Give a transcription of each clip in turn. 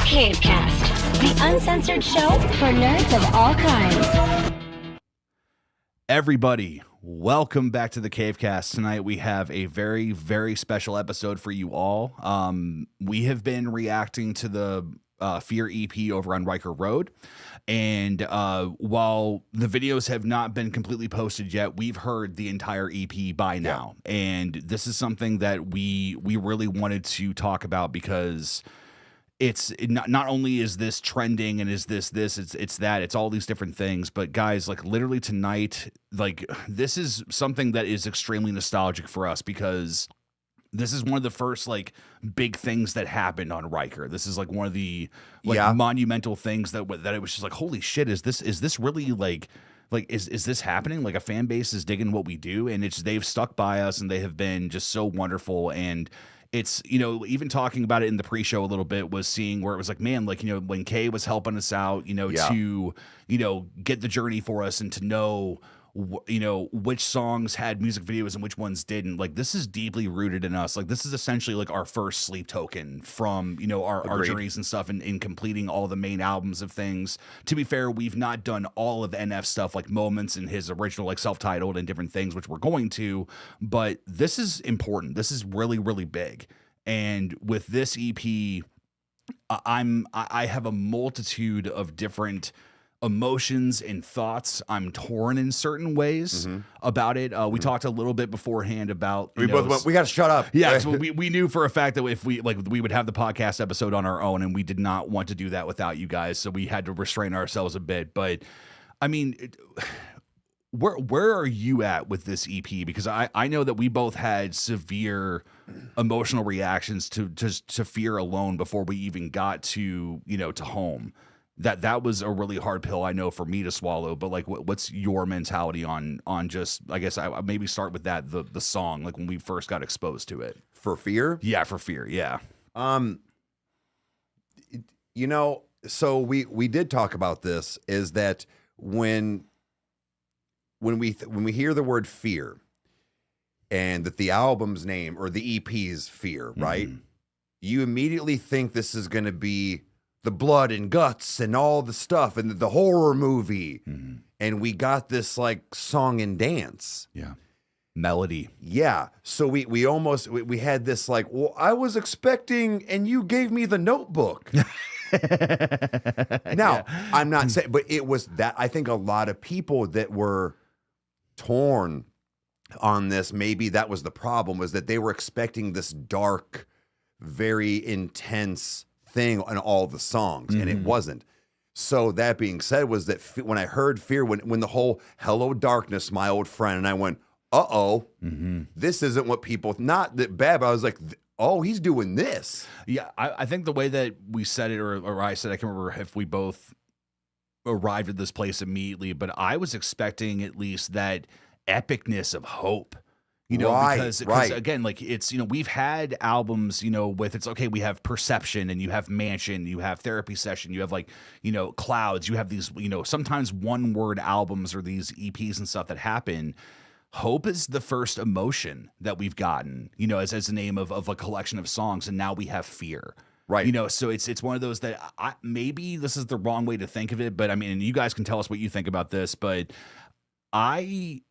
Cavecast, the uncensored show for nerds of all kinds. Everybody, welcome back to the Cavecast. Tonight we have a very, very special episode for you all. We have been reacting to the Fear EP over on Riker Road. And while the videos have not been completely posted yet, we've heard the entire EP by now. Yeah. And this is something that we really wanted to talk about because it's not only is this trending and is this it's that, it's all these different things, but guys, like literally tonight, like this is something that is extremely nostalgic for us because this is one of the first like big things that happened on Riker. This is like one of the monumental things that it was just like, holy shit, is this really like is this happening? Like a fan base is digging what we do, and they've stuck by us and they have been just so wonderful. And it's, even talking about it in the pre-show a little bit was seeing where it was like, man, like, when Kay was helping us out, to, get the journey for us and to know, which songs had music videos and which ones didn't. Like, this is deeply rooted in us. Like, this is essentially like our first sleep token from, our journeys and stuff in completing all the main albums of things. To be fair, we've not done all of NF stuff, like Moments and his original, like self-titled and different things, which we're going to, but this is important. This is really, really big. And with this EP, I have a multitude of different emotions and thoughts. I'm torn in certain ways about it. We talked a little bit beforehand about we both went, we got to shut up. Yeah, so we knew for a fact that if we would have the podcast episode on our own, and we did not want to do that without you guys, so we had to restrain ourselves a bit. But I mean, where are you at with this EP? Because I know that we both had severe emotional reactions to Fear alone before we even got to to Home. That was a really hard pill, I know, for me to swallow. But like, what's your mentality on just? I guess I maybe start with that the song, like when we first got exposed to it. For Fear, yeah, for Fear, yeah. So we did talk about this. Is that when we hear the word Fear, and that the album's name or the EP's Fear, right? You immediately think this is going to be the blood and guts and all the stuff and the horror movie. And we got this like song and dance. Yeah. Melody. Yeah. So we almost had this like, well, I was expecting, and you gave me The Notebook. Now, I'm not saying, but it was that, I think a lot of people that were torn on this, maybe that was the problem, was that they were expecting this dark, very intense thing on all the songs, and it wasn't. So that being said, was that when I heard Fear, when the whole "Hello Darkness, my old friend," and I went, this isn't what people, not that bad, but I was like, oh, he's doing this. Yeah, I think the way that we said it, or I said, I can't remember if we both arrived at this place immediately, but I was expecting at least that epicness of Hope. Because again, like it's, we've had albums, with it's okay, we have Perception and you have Mansion, you have Therapy Session, you have like, Clouds, you have these, sometimes one word albums or these EPs and stuff that happen. Hope is the first emotion that we've gotten, as the name of a collection of songs. And now we have Fear. Right. So it's one of those that maybe this is the wrong way to think of it, but I mean, and you guys can tell us what you think about this, but I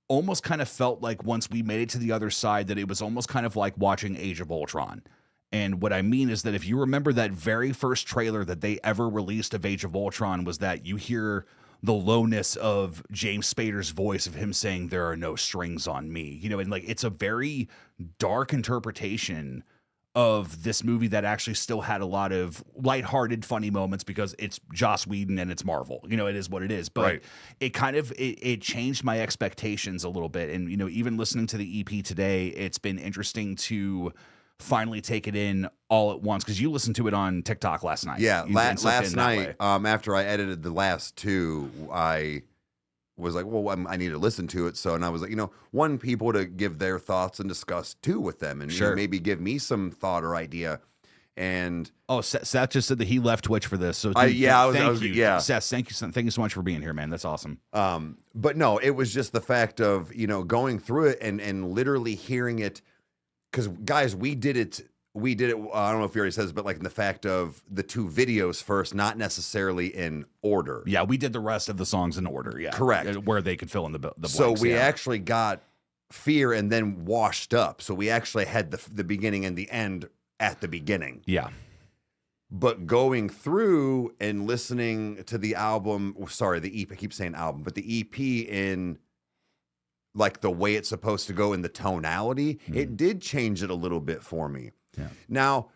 almost kind of felt like once we made it to the other side that it was almost kind of like watching Age of Ultron. And what I mean is that if you remember that very first trailer that they ever released of Age of Ultron, was that you hear the lowness of James Spader's voice of him saying, "There are no strings on me," and like it's a very dark interpretation of this movie that actually still had a lot of lighthearted, funny moments because it's Joss Whedon and it's Marvel. It is what it is. But it kind of it changed my expectations a little bit. And even listening to the EP today, it's been interesting to finally take it in all at once, because you listened to it on TikTok last night. Yeah, last night, after I edited the last two, I was like, well, I need to listen to it. So, and I was like, one, people to give their thoughts and discuss two with them, and maybe give me some thought or idea. And Seth just said that he left Twitch for this. So thank you, Seth. Thank you so much for being here, man. That's awesome. But no, it was just the fact of going through it and literally hearing it, because guys, we did it we did it. I don't know if he already says, but like in the fact of the 2 videos first, not necessarily in order. Yeah, we did the rest of the songs in order. Yeah, Correct. Where they could fill in the blanks. So we yeah. actually got Fear and then Washed Up. So we actually had the beginning and the end at the beginning. Yeah. But going through and listening to the album, sorry, the EP, I keep saying album, but the EP in like the way it's supposed to go in the tonality, it did change it a little bit for me. Yeah. Now,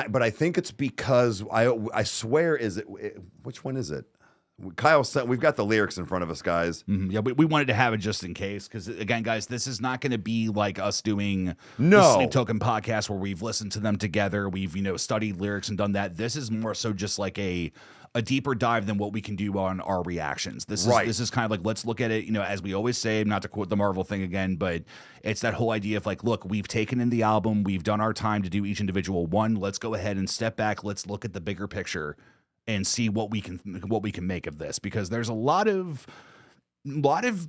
but I think it's because I swear, which one is it? Kyle said, we've got the lyrics in front of us, guys. Mm-hmm. Yeah, we wanted to have it just in case, because again, guys, this is not going to be like us doing No. the Sleep Token podcast where we've listened to them together, we've studied lyrics and done that. This is more so just like a deeper dive than what we can do on our reactions. This is kind of like, let's look at it, as we always say, not to quote the Marvel thing again, but it's that whole idea of like, look, we've taken in the album, we've done our time to do each individual one. Let's go ahead and step back. Let's look at the bigger picture and see what we can make of this, because there's a lot of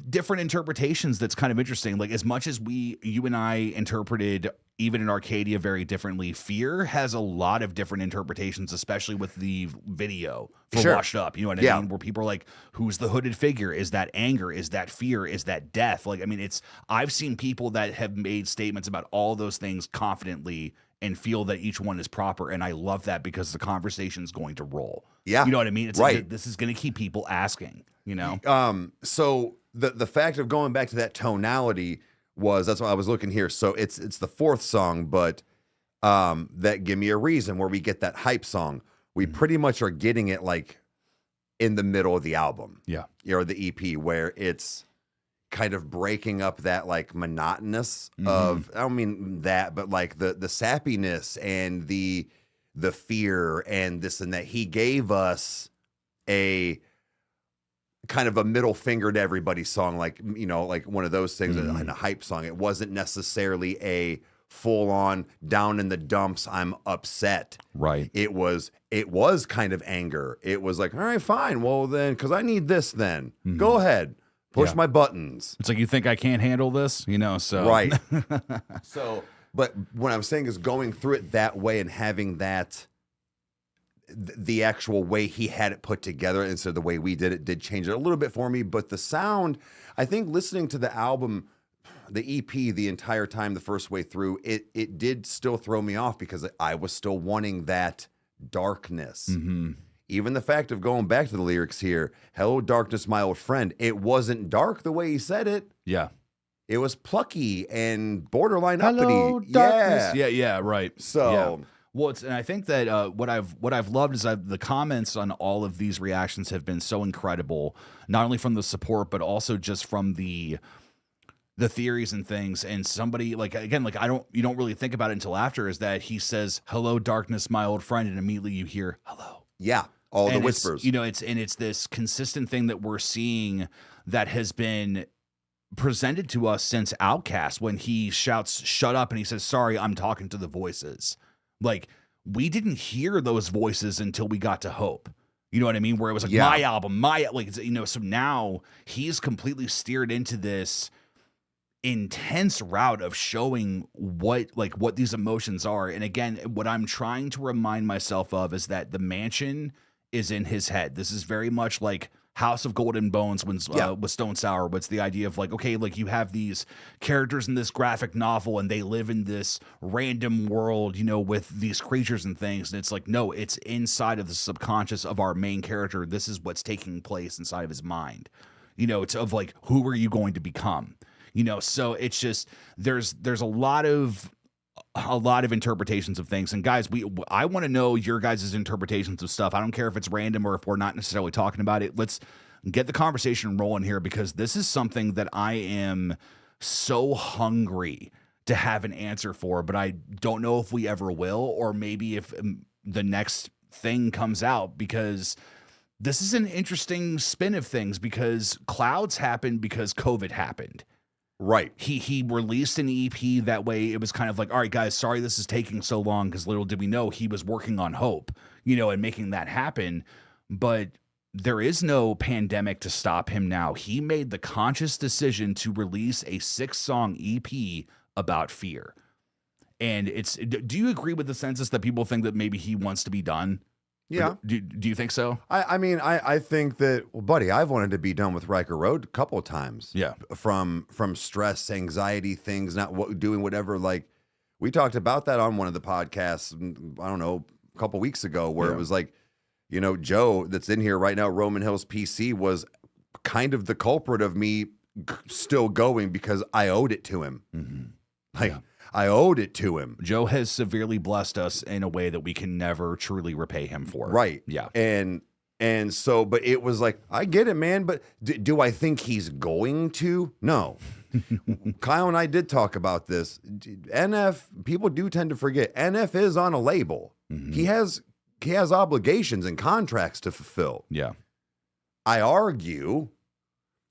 different interpretations that's kind of interesting. Like, as much as you and I interpreted even in Arcadia very differently, Fear has a lot of different interpretations, especially with the video for Sure. Washed Up. You know what I mean? Where people are like, who's the hooded figure? Is that anger? Is that fear? Is that death? Like, I mean, I've seen people that have made statements about all those things confidently and feel that each one is proper. And I love that, because the conversation's going to roll. Yeah. You know what I mean? It's right. like, this is going to keep people asking, So the fact of going back to that tonality that's why I was looking here. So it's the 4th song, but that Give Me a Reason, where we get that hype song. We pretty much are getting it like in the middle of the album. Yeah. Or the EP, where it's kind of breaking up that like monotonous of, I don't mean that, but like the sappiness and the fear and this and that. He gave us a kind of a middle finger to everybody song, like, like one of those things, and a hype song. It wasn't necessarily a full on down in the dumps, I'm upset. Right. It was kind of anger. It was like, all right, fine. Well then, cause I need this then. Go ahead. Push my buttons. It's like, you think I can't handle this? So. Right. So, but what I'm saying is going through it that way and having that, the actual way he had it put together instead of the way we did it, did change it a little bit for me. But the sound, I think listening to the album, the EP, the entire time, the first way through, it did still throw me off, because I was still wanting that darkness. Even the fact of going back to the lyrics here, hello, darkness, my old friend. It wasn't dark the way he said it. Yeah. It was plucky and borderline Hello, uppity. darkness. Yeah. Yeah, right. So, yeah. Well, and I think that what I've loved is the comments on all of these reactions have been so incredible, not only from the support, but also just from the theories and things. And somebody, like, again, like, you don't really think about it until after, is that he says, hello, darkness, my old friend. And immediately you hear, hello. Yeah. All the And whispers. It's this consistent thing that we're seeing that has been presented to us since Outkast, when he shouts, shut up. And he says, sorry, I'm talking to the voices. Like, we didn't hear those voices until we got to Hope. You know what I mean? Where it was like, my album, so now he's completely steered into this intense route of showing what these emotions are. And again, what I'm trying to remind myself of is that the mansion is in his head. This is very much like House of Golden Bones with Stone Sour. But it's the idea of like, okay, like, you have these characters in this graphic novel and they live in this random world, with these creatures and things. And it's like, no, it's inside of the subconscious of our main character. This is what's taking place inside of his mind. It's of like, who are you going to become? So it's just, there's a lot of interpretations of things. And guys, I want to know your guys' interpretations of stuff. I don't care if it's random or if we're not necessarily talking about it. Let's get the conversation rolling here, because this is something that I am so hungry to have an answer for, but I don't know if we ever will, or maybe if the next thing comes out, because this is an interesting spin of things, because Clouds happened because COVID happened. Right. He released an EP that way. It was kind of like, all right, guys, sorry this is taking so long, because little did we know he was working on Hope, and making that happen. But there is no pandemic to stop him now. He made the conscious decision to release a 6-song EP about fear. And do you agree with the census that people think that maybe he wants to be done? Yeah. Do you think so? I mean, I think that, well, buddy, I've wanted to be done with Riker Road a couple of times. Yeah. From stress, anxiety, things, not doing whatever. Like, we talked about that on one of the podcasts, I don't know, a couple weeks ago, where it was like, you know, Joe that's in here right now, Roman Hills PC, was kind of the culprit of me still going because I owed it to him. Like, I owed it to him. Joe has severely blessed us in a way that we can never truly repay him for. Right. Yeah. And so, but it was like, I get it, man, but do I think he's going to? No. Kyle and I did talk about this. NF, people do tend to forget, NF is on a label. He has obligations and contracts to fulfill. Yeah. I argue,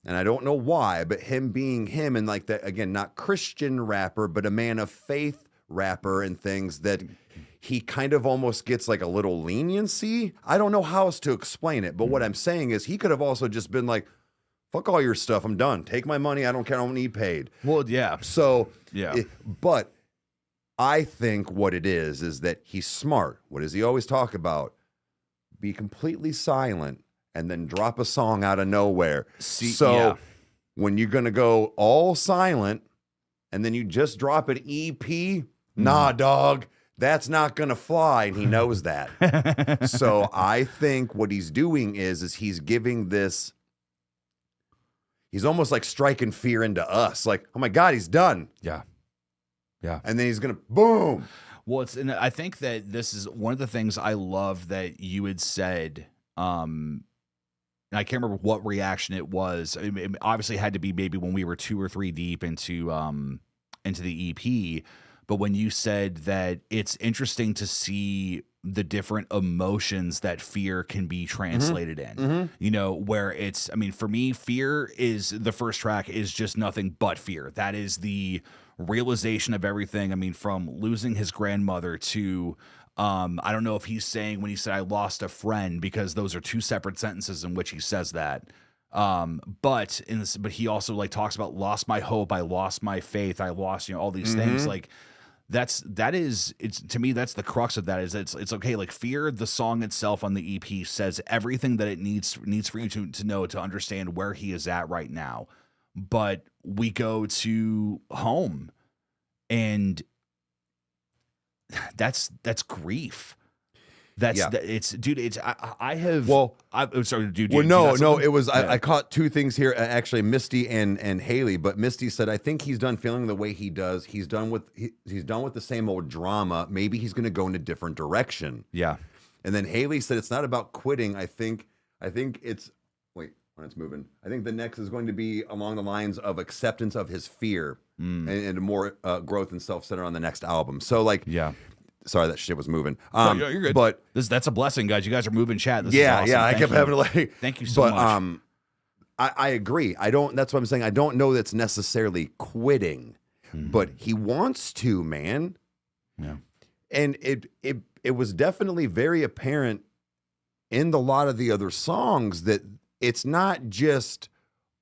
and I don't know why, but him being him, and like that, again, not Christian rapper, but a man of faith rapper and things, that he kind of almost gets like a little leniency. I don't know how else to explain it, but what I'm saying is he could have also just been like, fuck all your stuff, I'm done. Take my money, I don't care, I don't need paid. Well, yeah. So, yeah. But I think what it is that he's smart. What does he always talk about? Be completely silent and then drop a song out of nowhere. When you're going to go all silent and then you just drop an EP, nah, dog, that's not going to fly. And he knows that. So I think what he's doing is he's giving this, he's almost like striking fear into us. Like, oh my God, he's done. Yeah. Yeah. And then he's going to boom. Well, and I think that this is one of the things I love that you had said, and I can't remember what reaction it was. I mean, it obviously had to be maybe when we were 2 or 3 deep into the EP. But when you said that it's interesting to see the different emotions that fear can be translated in, you know, where it's, I mean, for me, fear is the first track is just nothing but fear. That is the realization of everything. I mean, from losing his grandmother to, I don't know if he's saying when he said I lost a friend, because those are 2 separate sentences in which he says that. But he also like talks about lost my hope, I lost my faith, I lost, you know, all these things. Like it's to me, that's the crux of that, is it's okay. Like Fear, the song itself on the EP, says everything that it needs for you to know, to understand where he is at right now. But we go to Home, and that's grief. I'm sorry, dude. It was, I caught 2 things here, actually, Misty and Haley, but Misty said, I think he's done feeling the way he does. He's done with the same old drama. Maybe he's going to go in a different direction. Yeah. And then Haley said, it's not about quitting. I think it's, wait, when it's moving, I think the next is going to be along the lines of acceptance of his fear and more growth and self-centered on the next album. So like, yeah. Sorry, that shit was moving. No, you're good. But that's a blessing, guys. You guys are moving chat. This is awesome. Yeah. I kept having to like. Thank you so much. I agree. That's what I'm saying. I don't know that's necessarily quitting, but he wants to, man. Yeah. And it was definitely very apparent in the lot of the other songs that it's not just,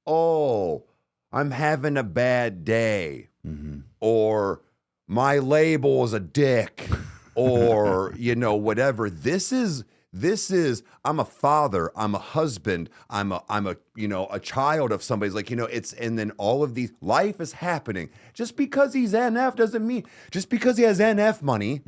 oh, I'm having a bad day, or my label is a dick, or, you know, whatever. This is, I'm a father, I'm a husband, I'm a, you know, a child of somebody's, like, you know, and then all of these, life is happening. Just because he's NF doesn't mean, just because he has NF money,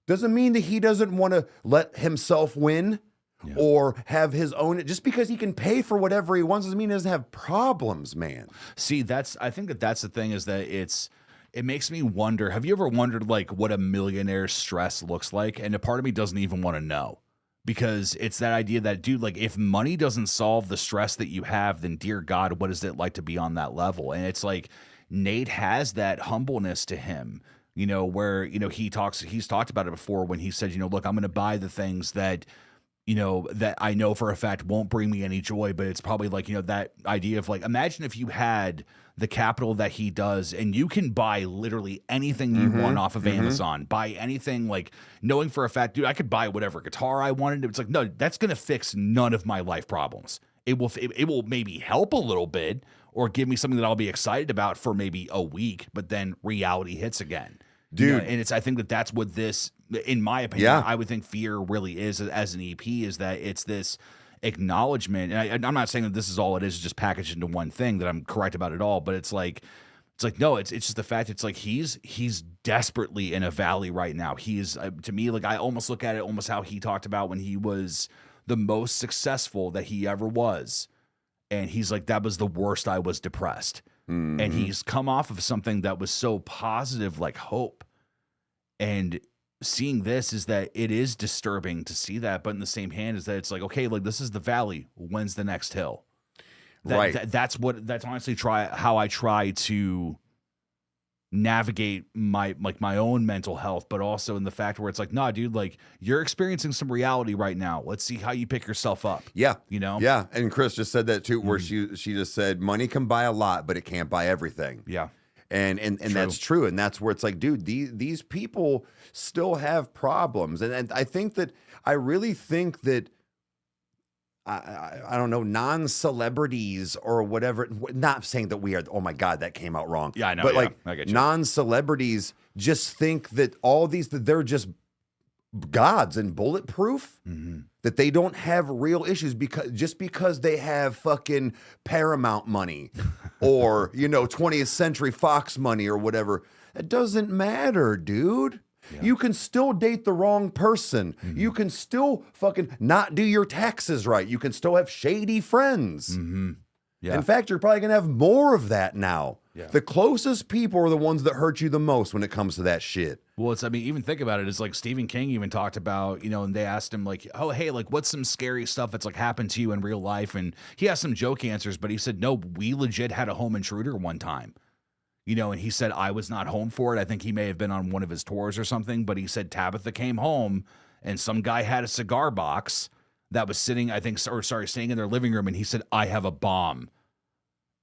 doesn't mean that he doesn't want to let himself win. Yeah. Or have his own, just because he can pay for whatever he wants doesn't mean he doesn't have problems, man. See, I think that's the thing, is that it makes me wonder, have you ever wondered like what a millionaire's stress looks like? And a part of me doesn't even want to know, because it's that idea that, dude, like if money doesn't solve the stress that you have, then dear God, what is it like to be on that level? And it's like Nate has that humbleness to him, you know, where, you know, he's talked about it before when he said, you know, look, I'm going to buy the things that, you know, that I know for a fact won't bring me any joy, but it's probably like, you know, that idea of like, imagine if you had the capital that he does and you can buy literally anything you want off of Amazon, buy anything, like knowing for a fact, dude, I could buy whatever guitar I wanted. It's like, no, that's going to fix none of my life problems. It will maybe help a little bit or give me something that I'll be excited about for maybe a week, but then reality hits again. You know, Dude. and I think that's what this, in my opinion, Yeah. I would think Fear really is as an EP, is that it's this acknowledgement. And I'm not saying that this is all it is, just packaged into one thing, that I'm correct about it all, but it's like no, it's just the fact it's like he's desperately in a valley right now. He's to me, like, I almost look at it almost how he talked about when he was the most successful that he ever was, and he's like, that was the worst. I was depressed. Mhm. And he's come off of something that was so positive, like hope. And seeing this is that it is disturbing to see that, but in the same hand is that it's like, okay, like, this is the valley. When's the next hill? Right. That's honestly how I try to navigate my own mental health, but also in the fact where it's like, nah, dude, like, you're experiencing some reality right now. Let's see how you pick yourself up. Yeah. You know? Yeah. And Chris just said that too, where she just said, money can buy a lot, but it can't buy everything. Yeah. And that's true. And that's where it's like, dude, these people still have problems. And I think that, I really think that, I don't know, non-celebrities or whatever, not saying that we are, oh my God, that came out wrong. Yeah, I know. But yeah, like I get you. non-celebrities just think that all these, that they're just gods and bulletproof, that they don't have real issues because they have fucking Paramount money or, 20th Century Fox money or whatever. It doesn't matter, dude. Yeah. You can still date the wrong person. You can still fucking not do your taxes right. You can still have shady friends. Yeah. In fact, you're probably going to have more of that now. Yeah. The closest people are the ones that hurt you the most when it comes to that shit. Well, even think about it. It's like Stephen King even talked about, and they asked him like, oh, hey, like, what's some scary stuff that's like happened to you in real life? And he has some joke answers, but he said, no, we legit had a home intruder one time. And he said, I was not home for it. I think he may have been on one of his tours or something, but he said Tabitha came home and some guy had a cigar box that was staying in their living room. And he said, I have a bomb.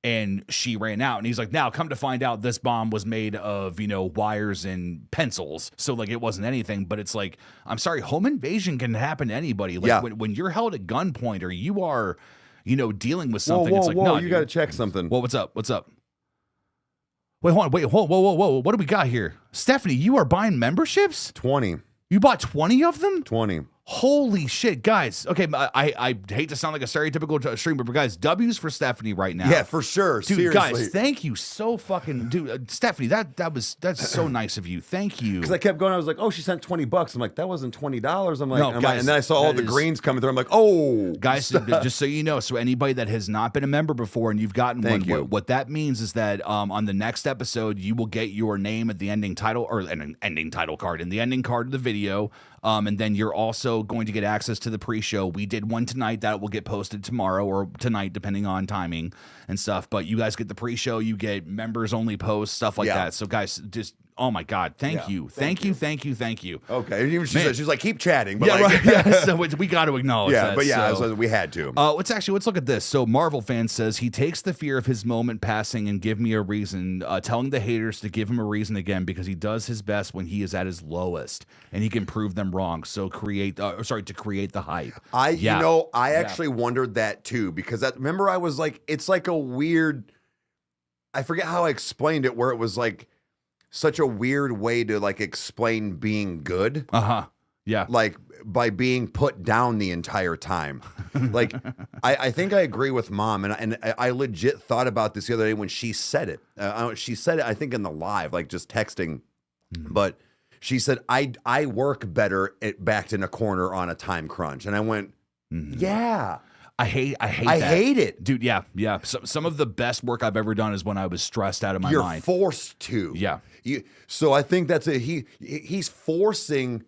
And she ran out. And he's like, now come to find out this bomb was made of, wires and pencils. So like, it wasn't anything, but it's like, I'm sorry, home invasion can happen to anybody. Like when you're held at gunpoint or you are, dealing with something, it's like, no, you got to check something. Well, what's up? Wait, hold on. Whoa. What do we got here? Stephanie, you are buying memberships? 20. You bought 20 of them? 20. Holy shit, guys. Okay, I hate to sound like a stereotypical streamer, but guys, W's for Stephanie right now. Yeah, for sure. Dude, seriously. guys, thank you so fucking, dude. Stephanie, that's so nice of you. Thank you. Because I kept going, I was like, oh, she sent $20. I'm like, that wasn't $20. I'm like, No, guys, and then I saw all the greens coming through. I'm like, oh, guys, just so you know, so anybody that has not been a member before and you've gotten Thank you. what that means is that on the next episode, you will get your name at the ending title or an ending title card in the ending card of the video. And then you're also going to get access to the pre-show. We did one tonight that will get posted tomorrow or tonight, depending on timing and stuff. But you guys get the pre-show, you get members only posts, stuff like that. So guys, just, oh my God, thank you. Thank you. Okay. And even she's like, keep chatting. But Yeah, like, right. Yeah, so we got to acknowledge that. But yeah, so. we had to. Let's look at this. So Marvel fan says he takes the fear of his moment passing and give me a reason, telling the haters to give him a reason again because he does his best when he is at his lowest and he can prove them wrong. So to create the hype. I actually wondered that too because remember I was like, it's like a weird, I forget how I explained it, where it was like such a weird way to like explain being good. Yeah. Like by being put down the entire time. Like I think I agree with Mom, and I legit thought about this the other day when she said it. She said it, I think, in the live, like just texting. But she said, I work better backed in a corner on a time crunch. And I went, yeah. I hate it. Dude, yeah. Some of the best work I've ever done is when I was stressed out of my mind. You're forced to. Yeah. So I think that's he's forcing,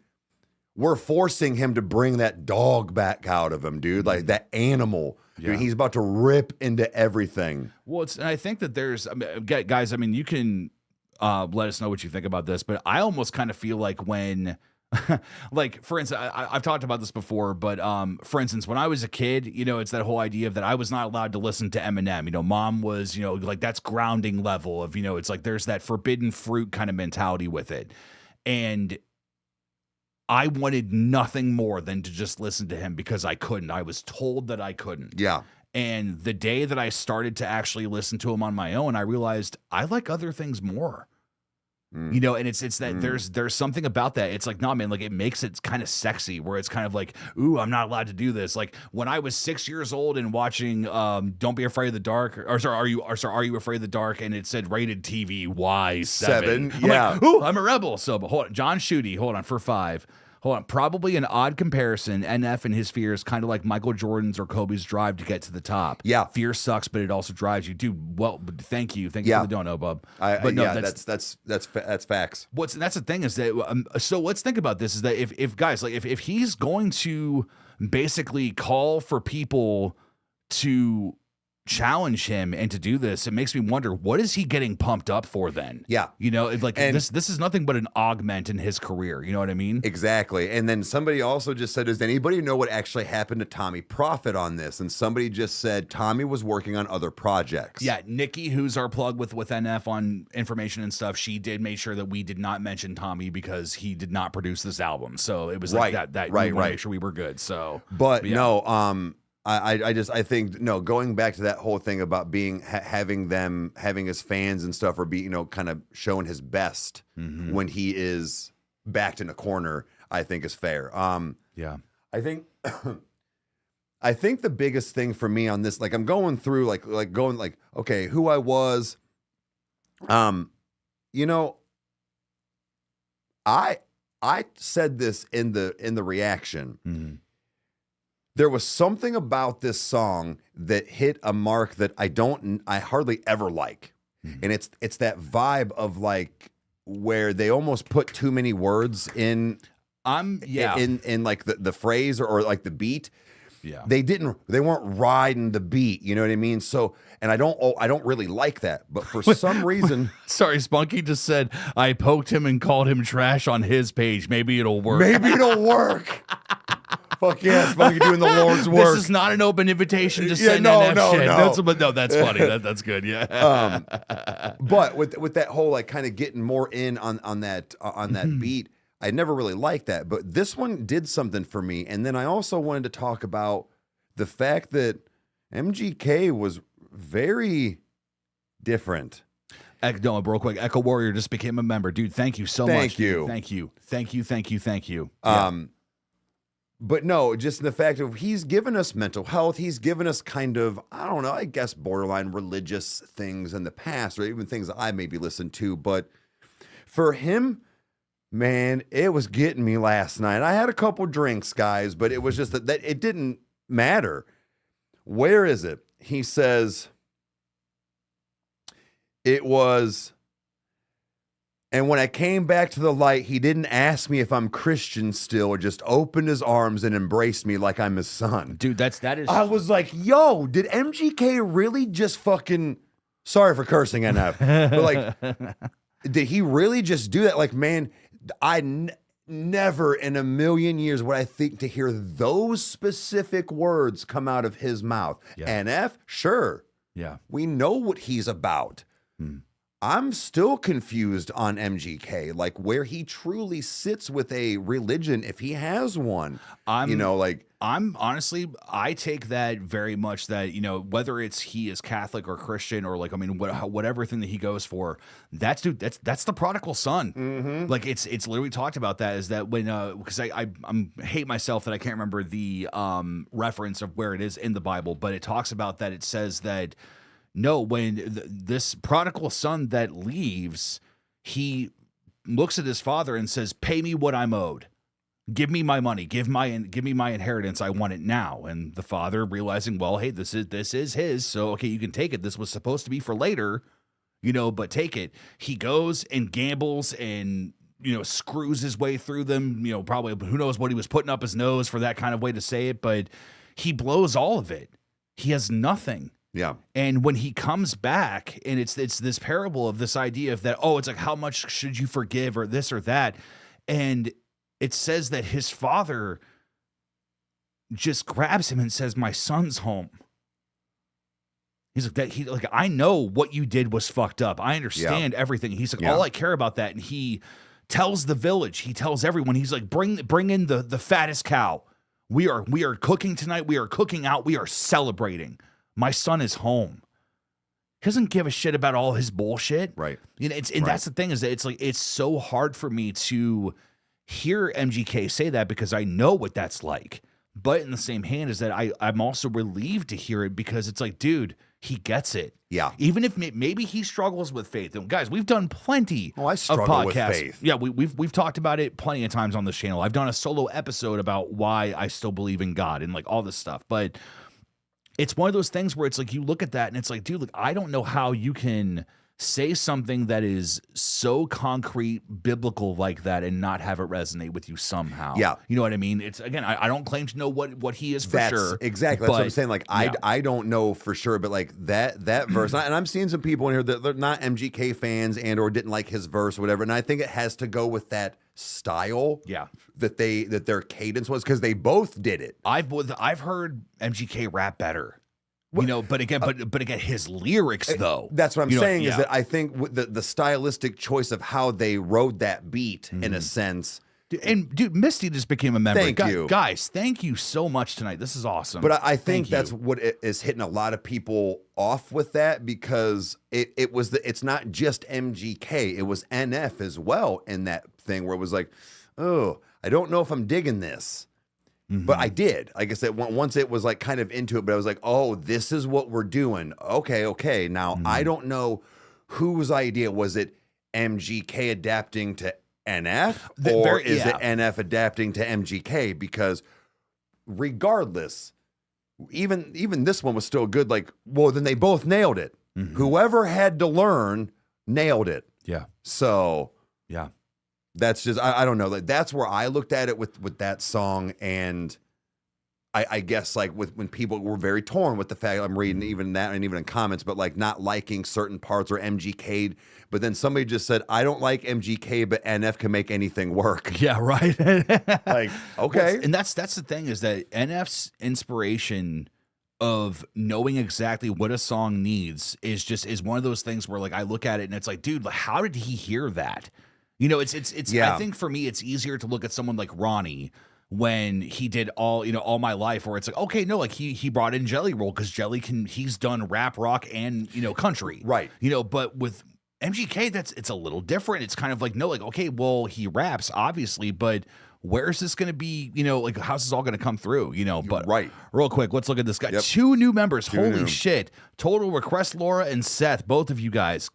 we're forcing him to bring that dog back out of him, dude. Like that animal. Yeah. Dude, he's about to rip into everything. Well, and I think that there's, guys, you can let us know what you think about this, but I almost kind of feel like when, like, for instance, I've talked about this before, but for instance, when I was a kid, it's that whole idea of that I was not allowed to listen to Eminem. Mom was, like that's grounding level of, it's like there's that forbidden fruit kind of mentality with it. And I wanted nothing more than to just listen to him because I couldn't. I was told that I couldn't. Yeah. And the day that I started to actually listen to him on my own, I realized I like other things more. You know, and it's that there's something about that. It's like, no, man, like it makes it kind of sexy where it's kind of like, ooh, I'm not allowed to do this. Like when I was 6 years old and watching Don't Be Afraid of the Dark, Are You Afraid of the Dark? And it said rated TV Y7. Yeah. Like, ooh, I'm a rebel. So but hold on, John Schutte, hold on, for 5. Hold on, probably an odd comparison. NF and his fear is kind of like Michael Jordan's or Kobe's drive to get to the top. Yeah. Fear sucks, but it also drives you. Dude, well, thank you for the dono, bub. But no, that's facts. That's the thing is that so let's think about this is that if guys like if he's going to basically call for people to challenge him and to do this, it makes me wonder, what is he getting pumped up for then? Yeah. You know, like this is nothing but an augment in his career. You know what I mean? Exactly. And then somebody also just said, does anybody know what actually happened to Tommy Profit on this? And somebody just said Tommy was working on other projects. Yeah, Nikki, who's our plug with NF on information and stuff, she did make sure that we did not mention Tommy because he did not produce this album. So it was like that we wanted to make sure we were good. So but yeah. No, I think going back to that whole thing about having his fans and stuff, or kind of showing his best when he is backed in a corner, I think is fair. Yeah, I think I think the biggest thing for me on this, like I'm going through okay, who I was, I said this in the reaction. Mm-hmm. There was something about this song that hit a mark that I hardly ever like. Mm-hmm. And it's that vibe of like where they almost put too many words in in like the phrase or like the beat. Yeah. They weren't riding the beat, you know what I mean? So, and I don't really like that, but for some reason, sorry, Spunky just said I poked him and called him trash on his page. Maybe it'll work. Fuck yeah, Spunky doing the Lord's work. This is not an open invitation to send NF shit. No, that's funny. That's good. Yeah. But with that whole like kind of getting more in on that beat, I never really liked that. But this one did something for me. And then I also wanted to talk about the fact that MGK was very different. No, real quick, Echo Warrior just became a member, dude. Thank you so much. Thank you. But no, just the fact of he's given us mental health. He's given us kind of, I don't know, I guess borderline religious things in the past, or even things I maybe listened to. But for him, man, it was getting me last night. I had a couple drinks, guys, but it was just that it didn't matter. Where is it? He says it was... And when I came back to the light, he didn't ask me if I'm Christian still, or just opened his arms and embraced me like I'm his son. Dude, that is... I was like, yo, did MGK really just fucking... Sorry for cursing, NF. But like, did he really just do that? Like, man, never in a million years would I think to hear those specific words come out of his mouth. Yeah. NF, sure. Yeah. We know what he's about. I'm still confused on MGK, like where he truly sits with a religion, if he has one. I'm honestly, I take that very much that, whether it's he is Catholic or Christian or whatever thing that he goes for, that's the prodigal son. Mm-hmm. Like it's literally talked about that is that when, because I hate myself that I can't remember the reference of where it is in the Bible, but it talks about that. It says that, no, when this prodigal son that leaves, he looks at his father and says, pay me what I'm owed. Give me my money. Give me my inheritance. I want it now. And the father realizing, well, hey, this is his. So, okay, you can take it. This was supposed to be for later, but take it. He goes and gambles and, screws his way through them. Probably who knows what he was putting up his nose for that kind of way to say it, but he blows all of it. He has nothing. Yeah. And when he comes back, and it's this parable of this idea of that, oh, it's like, how much should you forgive or this or that? And it says that his father just grabs him and says, my son's home. He's like, I know what you did was fucked up. I understand everything. He's like, all I care about that. And he tells the village, he tells everyone, he's like, bring in the fattest cow. We are cooking tonight. We are cooking out. We are celebrating. My son is home. He doesn't give a shit about all his bullshit. Right. You know, that's the thing is that it's like it's so hard for me to hear MGK say that because I know what that's like. But in the same hand is that I'm also relieved to hear it because it's like, dude, he gets it. Yeah. Even if maybe he struggles with faith. And guys, we've done plenty I of struggle podcasts. with faith. Yeah, we've talked about it plenty of times on this channel. I've done a solo episode about why I still believe in God and like all this stuff. But it's one of those things where it's like you look at that and it's like, dude, look, I don't know how you can say something that is so concrete, biblical like that and not have it resonate with you somehow. Yeah. You know what I mean? It's again, I don't claim to know what he is for That's sure. exactly. That's what I'm but- saying. Like yeah. I don't know for sure, but like that verse, and I'm seeing some people in here that they're not MGK fans and or didn't like his verse or whatever. And I think it has to go with that style. Yeah. That their cadence was because they both did it. I've heard MGK rap better. You know, but again, but again, his lyrics though. That's what I'm you know, saying yeah. is that I think with the stylistic choice of how they rode that beat in a sense. Dude, Misty just became a member. Thank you. Guys. Thank you so much tonight. This is awesome. But I think Thank that's you. what is hitting a lot of people off with that because it's not just MGK, it was NF as well in that thing where it was like, oh, I don't know if I'm digging this. But I did. Like I said, once it was like kind of into it, but I was like, oh, this is what we're doing. Okay. Now, I don't know whose idea was it MGK adapting to NF or is it NF adapting to MGK? Because regardless, even this one was still good. Like, well, then they both nailed it. Whoever had to learn nailed it. Yeah. So Yeah. that's just I don't know. Like that's where I looked at it with that song, and I guess like when people were very torn with the fact I'm reading even that and even in comments, but like not liking certain parts or MGK. But then somebody just said, I don't like MGK, but NF can make anything work. Yeah, right. Like, okay. And that's the thing is that NF's inspiration of knowing exactly what a song needs is one of those things where like I look at it and it's like, dude, how did he hear that? You know, it's Yeah. I think for me it's easier to look at someone like Ronnie when he did all my life, where it's like, okay, no, like he brought in Jelly Roll because he's done rap, rock, and country. Right. But with MGK, it's a little different. It's kind of like, no, like, okay, well, he raps, obviously, but where's this gonna be, like how's this all gonna come through? But Right. real quick, let's look at this guy. Yep. 2 new members. Holy new. shit. Total request Laura and Seth, both of you guys.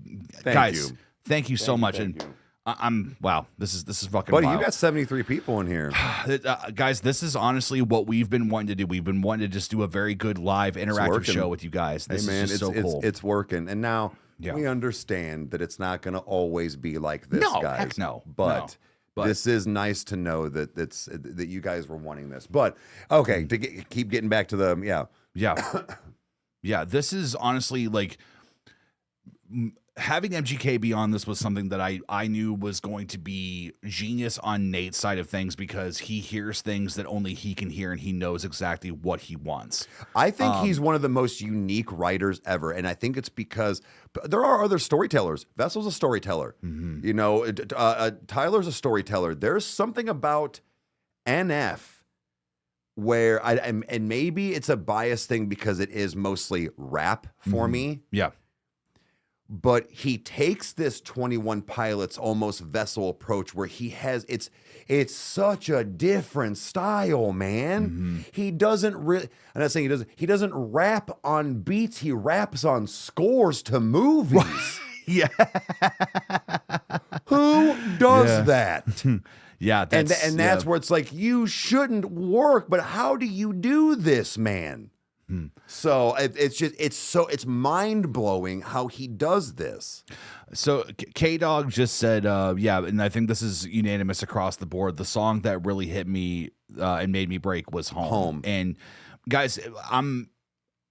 Guys, you. thank you so much. thank And I'm wow, this is fucking Buddy, wild. you got 73 people in here. Guys, this is honestly what we've been wanting to do. We've been wanting to just do a very good live interactive working. show with you guys. This Hey man, is just so it's cool. it's working. And now Yeah. we understand that it's not gonna always be like this, No, guys. heck no. But No. But- this is nice to know that that you guys were wanting this. But okay, to keep getting back to the Yeah, this is honestly like having MGK be on this was something that I knew was going to be genius on Nate's side of things because he hears things that only he can hear and he knows exactly what he wants. I think he's one of the most unique writers ever, and I think it's because there are other storytellers. Vessel's a storyteller. Tyler's a storyteller. There's something about NF where and maybe it's a biased thing because it is mostly rap for me. Yeah. But he takes this 21 Pilots almost Vessel approach where he has it's such a different style, man. He doesn't really, I'm not saying he doesn't rap on beats, he raps on scores to movies. Yeah. Who does Yeah. that? Yeah. And that's where it's like, you shouldn't work, but how do you do this, man? So it's mind blowing how he does this. So K Dog just said, yeah, and I think this is unanimous across the board. The song that really hit me and made me break was Home. And guys,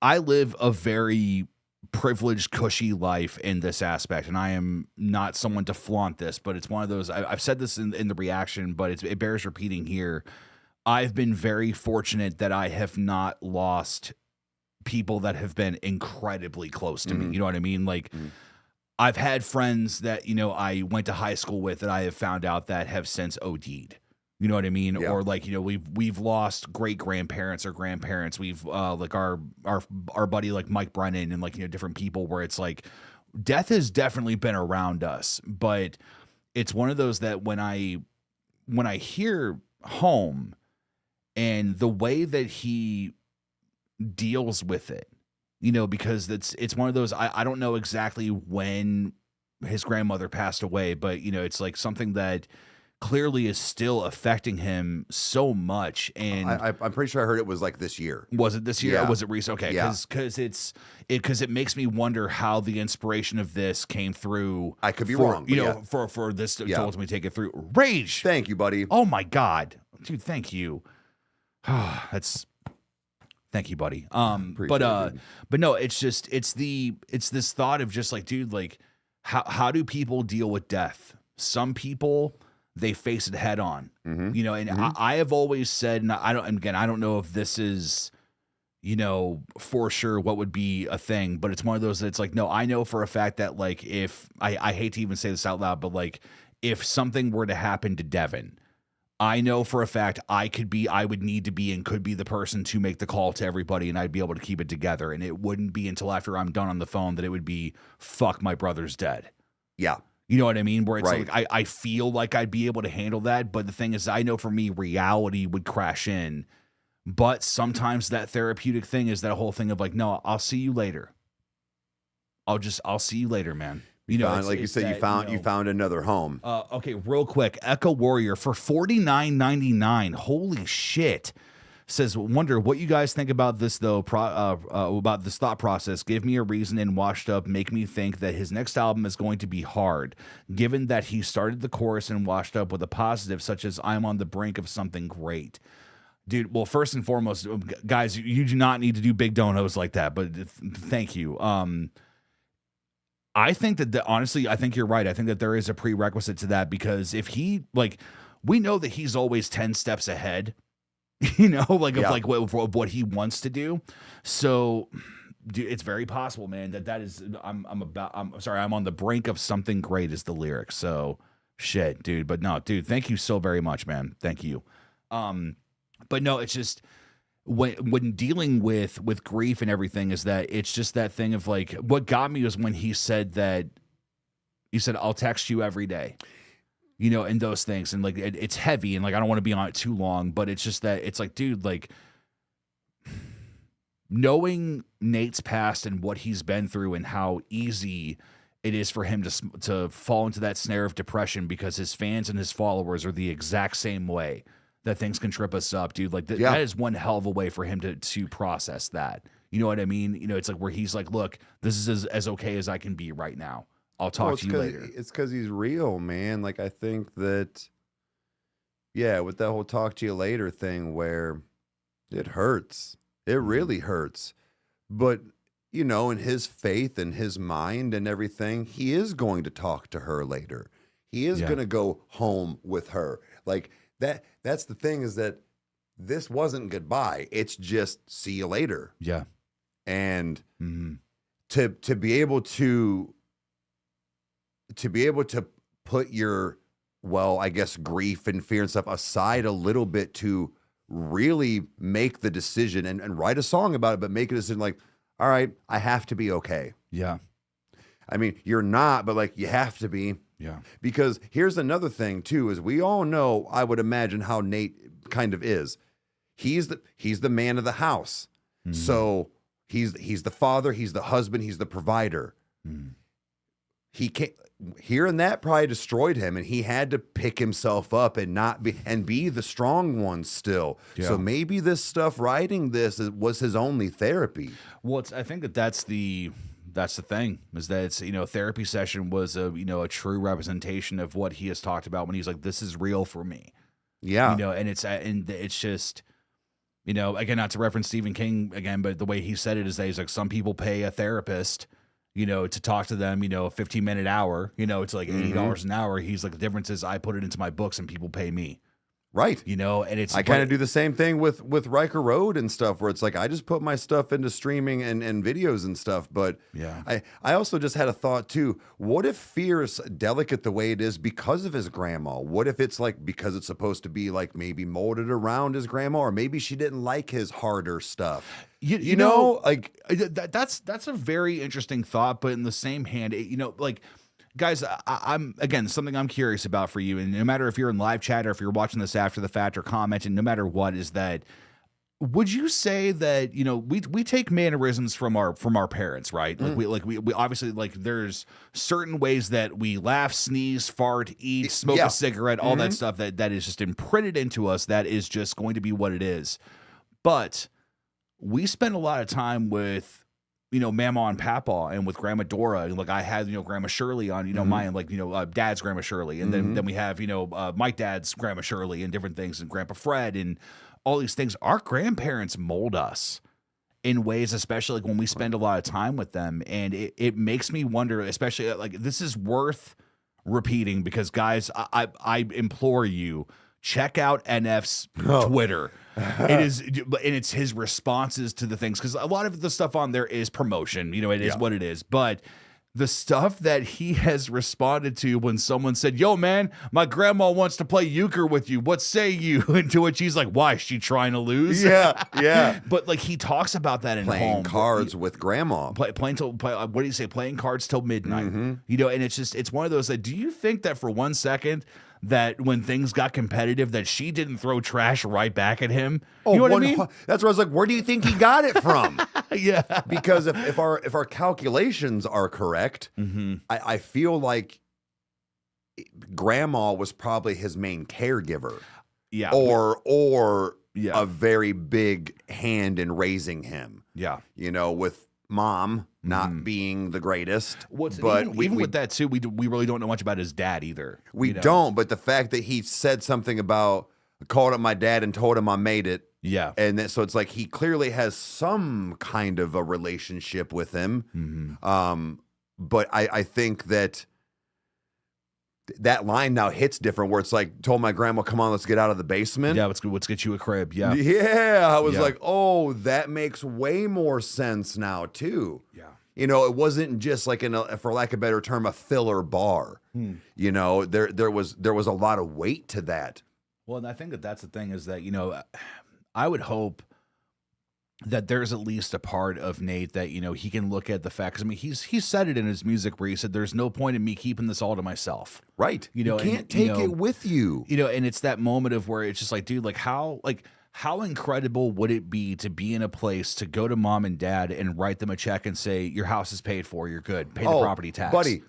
I live a very privileged, cushy life in this aspect, and I am not someone to flaunt this, but it's one of those. I've said this in the reaction, but it bears repeating here. I've been very fortunate that I have not lost people that have been incredibly close to me. You know what I mean? Like I've had friends that, I went to high school with that I have found out that have since OD'd. You know what I mean? Yeah. Or like, you know, we've lost great grandparents or grandparents. We've like our buddy like Mike Brennan and like, you know, different people where it's like death has definitely been around us, but it's one of those that when I hear Home and the way that he deals with it, you know, because it's one of those, I don't know exactly when his grandmother passed away, but you know, it's like something that clearly is still affecting him so much. And I'm pretty sure I heard it was like this year. was it this year? Yeah. Or was it recent? Okay, Yeah. because it makes me wonder how the inspiration of this came through. I could be for, wrong, you but know, yeah. for this to Yeah. ultimately take it through. Rage. Thank you, buddy. Oh my God, dude, thank you. Thank you, buddy. Appreciate it, dude. But no, it's just it's this thought of just like, dude, like how do people deal with death? Some people, they face it head on, you know, and I have always said, and I don't know if this is, you know, for sure what would be a thing, but it's one of those that's like, no, I know for a fact that like, if I hate to even say this out loud, but like if something were to happen to Devin, I know for a fact I would need to be and could be the person to make the call to everybody, and I'd be able to keep it together. And it wouldn't be until after I'm done on the phone that it would be, fuck, my brother's dead. Yeah. You know what I mean? Where it's Right. like, I feel like I'd be able to handle that. But the thing is, I know for me, reality would crash in. But sometimes that therapeutic thing is that whole thing of like, no, I'll see you later. I'll see you later, man. You know, Like you said, you found another home. Okay, real quick, Echo Warrior for $49.99. Holy shit! Says, wonder what you guys think about this though. About this thought process. Give me a reason and washed up. Make me think that his next album is going to be hard, given that he started the chorus and washed up with a positive such as "I'm on the brink of something great." Dude, well, first and foremost, guys, you do not need to do big donos like that. But thank you. I think that honestly, I think you're right. I think that there is a prerequisite to that, because if he, like, we know that he's always 10 steps ahead, you know, like of what he wants to do. So, dude, it's very possible, man, that is, I'm on the brink of something great is the lyric. So shit, dude. But no, dude, thank you so very much, man. Thank you. But no, it's just, when dealing with grief and everything, is that it's just that thing of like, what got me was when he said, I'll text you every day, you know, and those things. And like, it's heavy and like, I don't want to be on it too long, but it's just that it's like, dude, like knowing Nate's past and what he's been through and how easy it is for him to fall into that snare of depression, because his fans and his followers are the exact same way, that things can trip us up, dude. Like that is one hell of a way for him to process that. You know what I mean? You know, it's like where he's like, look, this is as okay as I can be right now. I'll talk to you later. It's because he's real, man. Like, I think that, yeah, with that whole talk to you later thing, where it hurts. It really hurts. But, you know, in his faith and his mind and everything, he is going to talk to her later. He is going to go home with her. Like, that's the thing, is that this wasn't goodbye. It's just see you later. Yeah. And to be able to put your, well, I guess grief and fear and stuff aside a little bit to really make the decision and write a song about it, but make a decision like, all right, I have to be okay. Yeah. I mean, you're not, but like you have to be. Yeah. Because here's another thing too, is we all know, I would imagine, how Nate kind of is. He's the man of the house. So he's the father, he's the husband, he's the provider. He can't, hearing that probably destroyed him, and he had to pick himself up and be the strong one still. Yeah. So maybe this stuff, writing this, was his only therapy. Well, I think that's the thing, is that it's, you know, therapy session was a true representation of what he has talked about when he's like, this is real for me. Yeah. You know, and it's just, you know, again, not to reference Stephen King again, but the way he said it is that he's like, some people pay a therapist, you know, to talk to them, you know, a 15-minute hour, you know, it's like $80 an hour. He's like, the difference is I put it into my books and people pay me. Right. You know, and it's I kind of do the same thing with Riker Road and stuff, where it's like I just put my stuff into streaming and videos and stuff. But yeah. I also just had a thought too. What if Fear is delicate the way it is because of his grandma? What if it's like because it's supposed to be like maybe molded around his grandma, or maybe she didn't like his harder stuff? You know, like that's a very interesting thought. But in the same hand, like. Guys, I'm again something I'm curious about for you, and no matter if you're in live chat or if you're watching this after the fact or commenting, no matter what, is that would you say that we take mannerisms from our parents, right? Like we obviously like there's certain ways that we laugh, sneeze, fart, eat, smoke a cigarette, all that stuff that is just imprinted into us. That is just going to be what it is. But we spend a lot of time with Mama and Papa and with Grandma Dora. And like I had, Grandma Shirley on, mine, like, Dad's Grandma Shirley. And then we have, Mike Dad's Grandma Shirley and different things, and Grandpa Fred and all these things. Our grandparents mold us in ways, especially like when we spend a lot of time with them. And it makes me wonder, especially like this is worth repeating because guys, I implore you, check out NF's Twitter. It is, and it's his responses to the things, because a lot of the stuff on there is promotion. It is what it is. But the stuff that he has responded to when someone said, "Yo, man, my grandma wants to play euchre with you. What say you?" And to which he's like, "Why? Is she trying to lose?" Yeah. But like he talks about that in playing home. cards with grandma. Playing what do you say? Playing cards till midnight. And it's one of those that, do you think that for 1 second that when things got competitive that she didn't throw trash right back at him? You know what I mean? That's where I was like, where do you think he got it from? Yeah. Because if our calculations are correct, I feel like grandma was probably his main caregiver. Yeah. Or a very big hand in raising him. Yeah. With mom not being the greatest. But even with that too, we really don't know much about his dad either. We don't, but the fact that he said something about, called up my dad and told him I made it. Yeah. And then, so it's like he clearly has some kind of a relationship with him. But I think that line now hits different, where it's like, told my grandma, "Come on, let's get out of the basement." Yeah, let's get you a crib. Yeah. Yeah. I was like, oh, that makes way more sense now too. Yeah. It wasn't just like for lack of a better term, a filler bar. There was a lot of weight to that. Well, and I think that's the thing is that, I would hope that there's at least a part of Nate that, he can look at the facts. I mean, he's said it in his music where he said, "There's no point in me keeping this all to myself." Right. You can't take it with you. And it's that moment of where it's just like, dude, how incredible would it be to be in a place to go to mom and dad and write them a check and say, "Your house is paid for, you're good, pay the property tax." Buddy,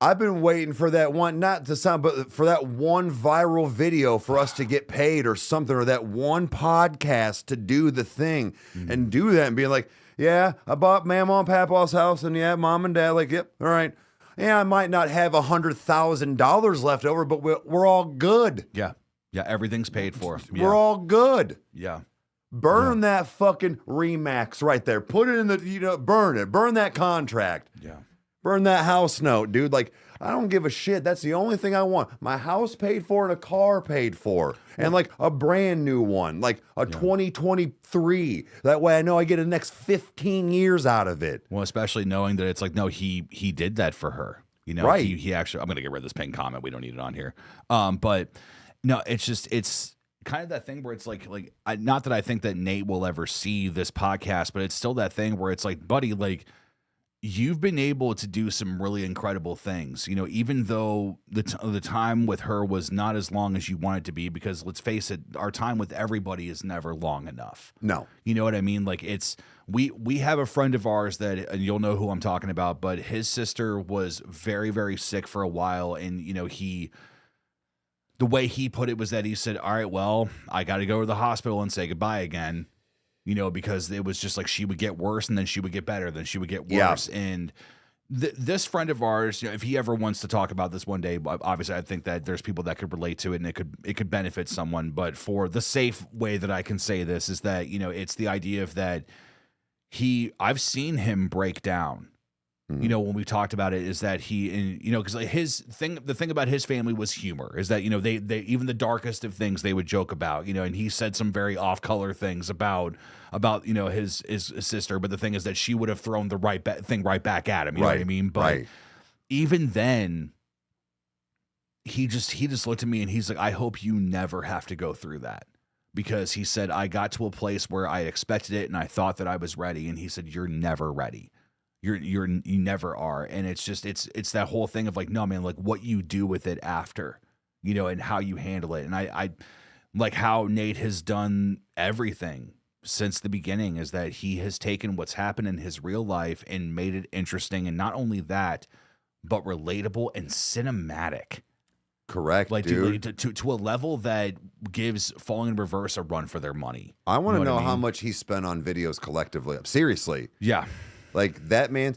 I've been waiting for that one, not to sound, but for that one viral video for us to get paid or something, or that one podcast to do the thing and do that and be like, "Yeah, I bought Mama and Papa's house, and yeah, mom and dad, like, yep, all right. Yeah, I might not have $100,000 left over, but we're all good." Yeah. Yeah. Everything's paid for. Yeah. We're all good. Yeah. Burn that fucking Remax right there. Put it in the, burn it. Burn that contract. Yeah. Burn that house note, dude. Like, I don't give a shit. That's the only thing I want. My house paid for and a car paid for. And like a brand new one, like a 2023. That way I know I get the next 15 years out of it. Well, especially knowing that it's like, no, he did that for her. Right. He actually, I'm going to get rid of this pinned comment. We don't need it on here. But no, it's kind of that thing where it's like not that I think that Nate will ever see this podcast, but it's still that thing where it's like, buddy, like, you've been able to do some really incredible things, even though the time with her was not as long as you want it to be, because let's face it, our time with everybody is never long enough. No. You know what I mean? Like we have a friend of ours that, and you'll know who I'm talking about, but his sister was very, very sick for a while. And, the way he put it was that he said, "All right, well, I got to go to the hospital and say goodbye again." Because it was just like she would get worse and then she would get better, then she would get worse. Yeah. And this friend of ours, if he ever wants to talk about this one day, obviously I think that there's people that could relate to it and it could benefit someone. But for the safe way that I can say this is that, it's the idea of that I've seen him break down You know, when we talked about it, is that because like the thing about his family was humor. Is that they even the darkest of things they would joke about. And he said some very off color things about his sister. But the thing is that she would have thrown the right thing right back at him. You know what I mean? But even then, he just looked at me and he's like, I hope you never have to go through that. Because he said, I got to a place where I expected it and I thought that I was ready. And he said, you're never ready. You never are. And it's just, it's that whole thing of like, no, man, like what you do with it after, and how you handle it. And I like how Nate has done everything since the beginning, is that he has taken what's happened in his real life and made it interesting. And not only that, but relatable and cinematic. Correct, like dude. To a level that gives Falling in Reverse a run for their money. I want to know what I mean? how much he spent on videos collectively. Seriously. Yeah. Like that man,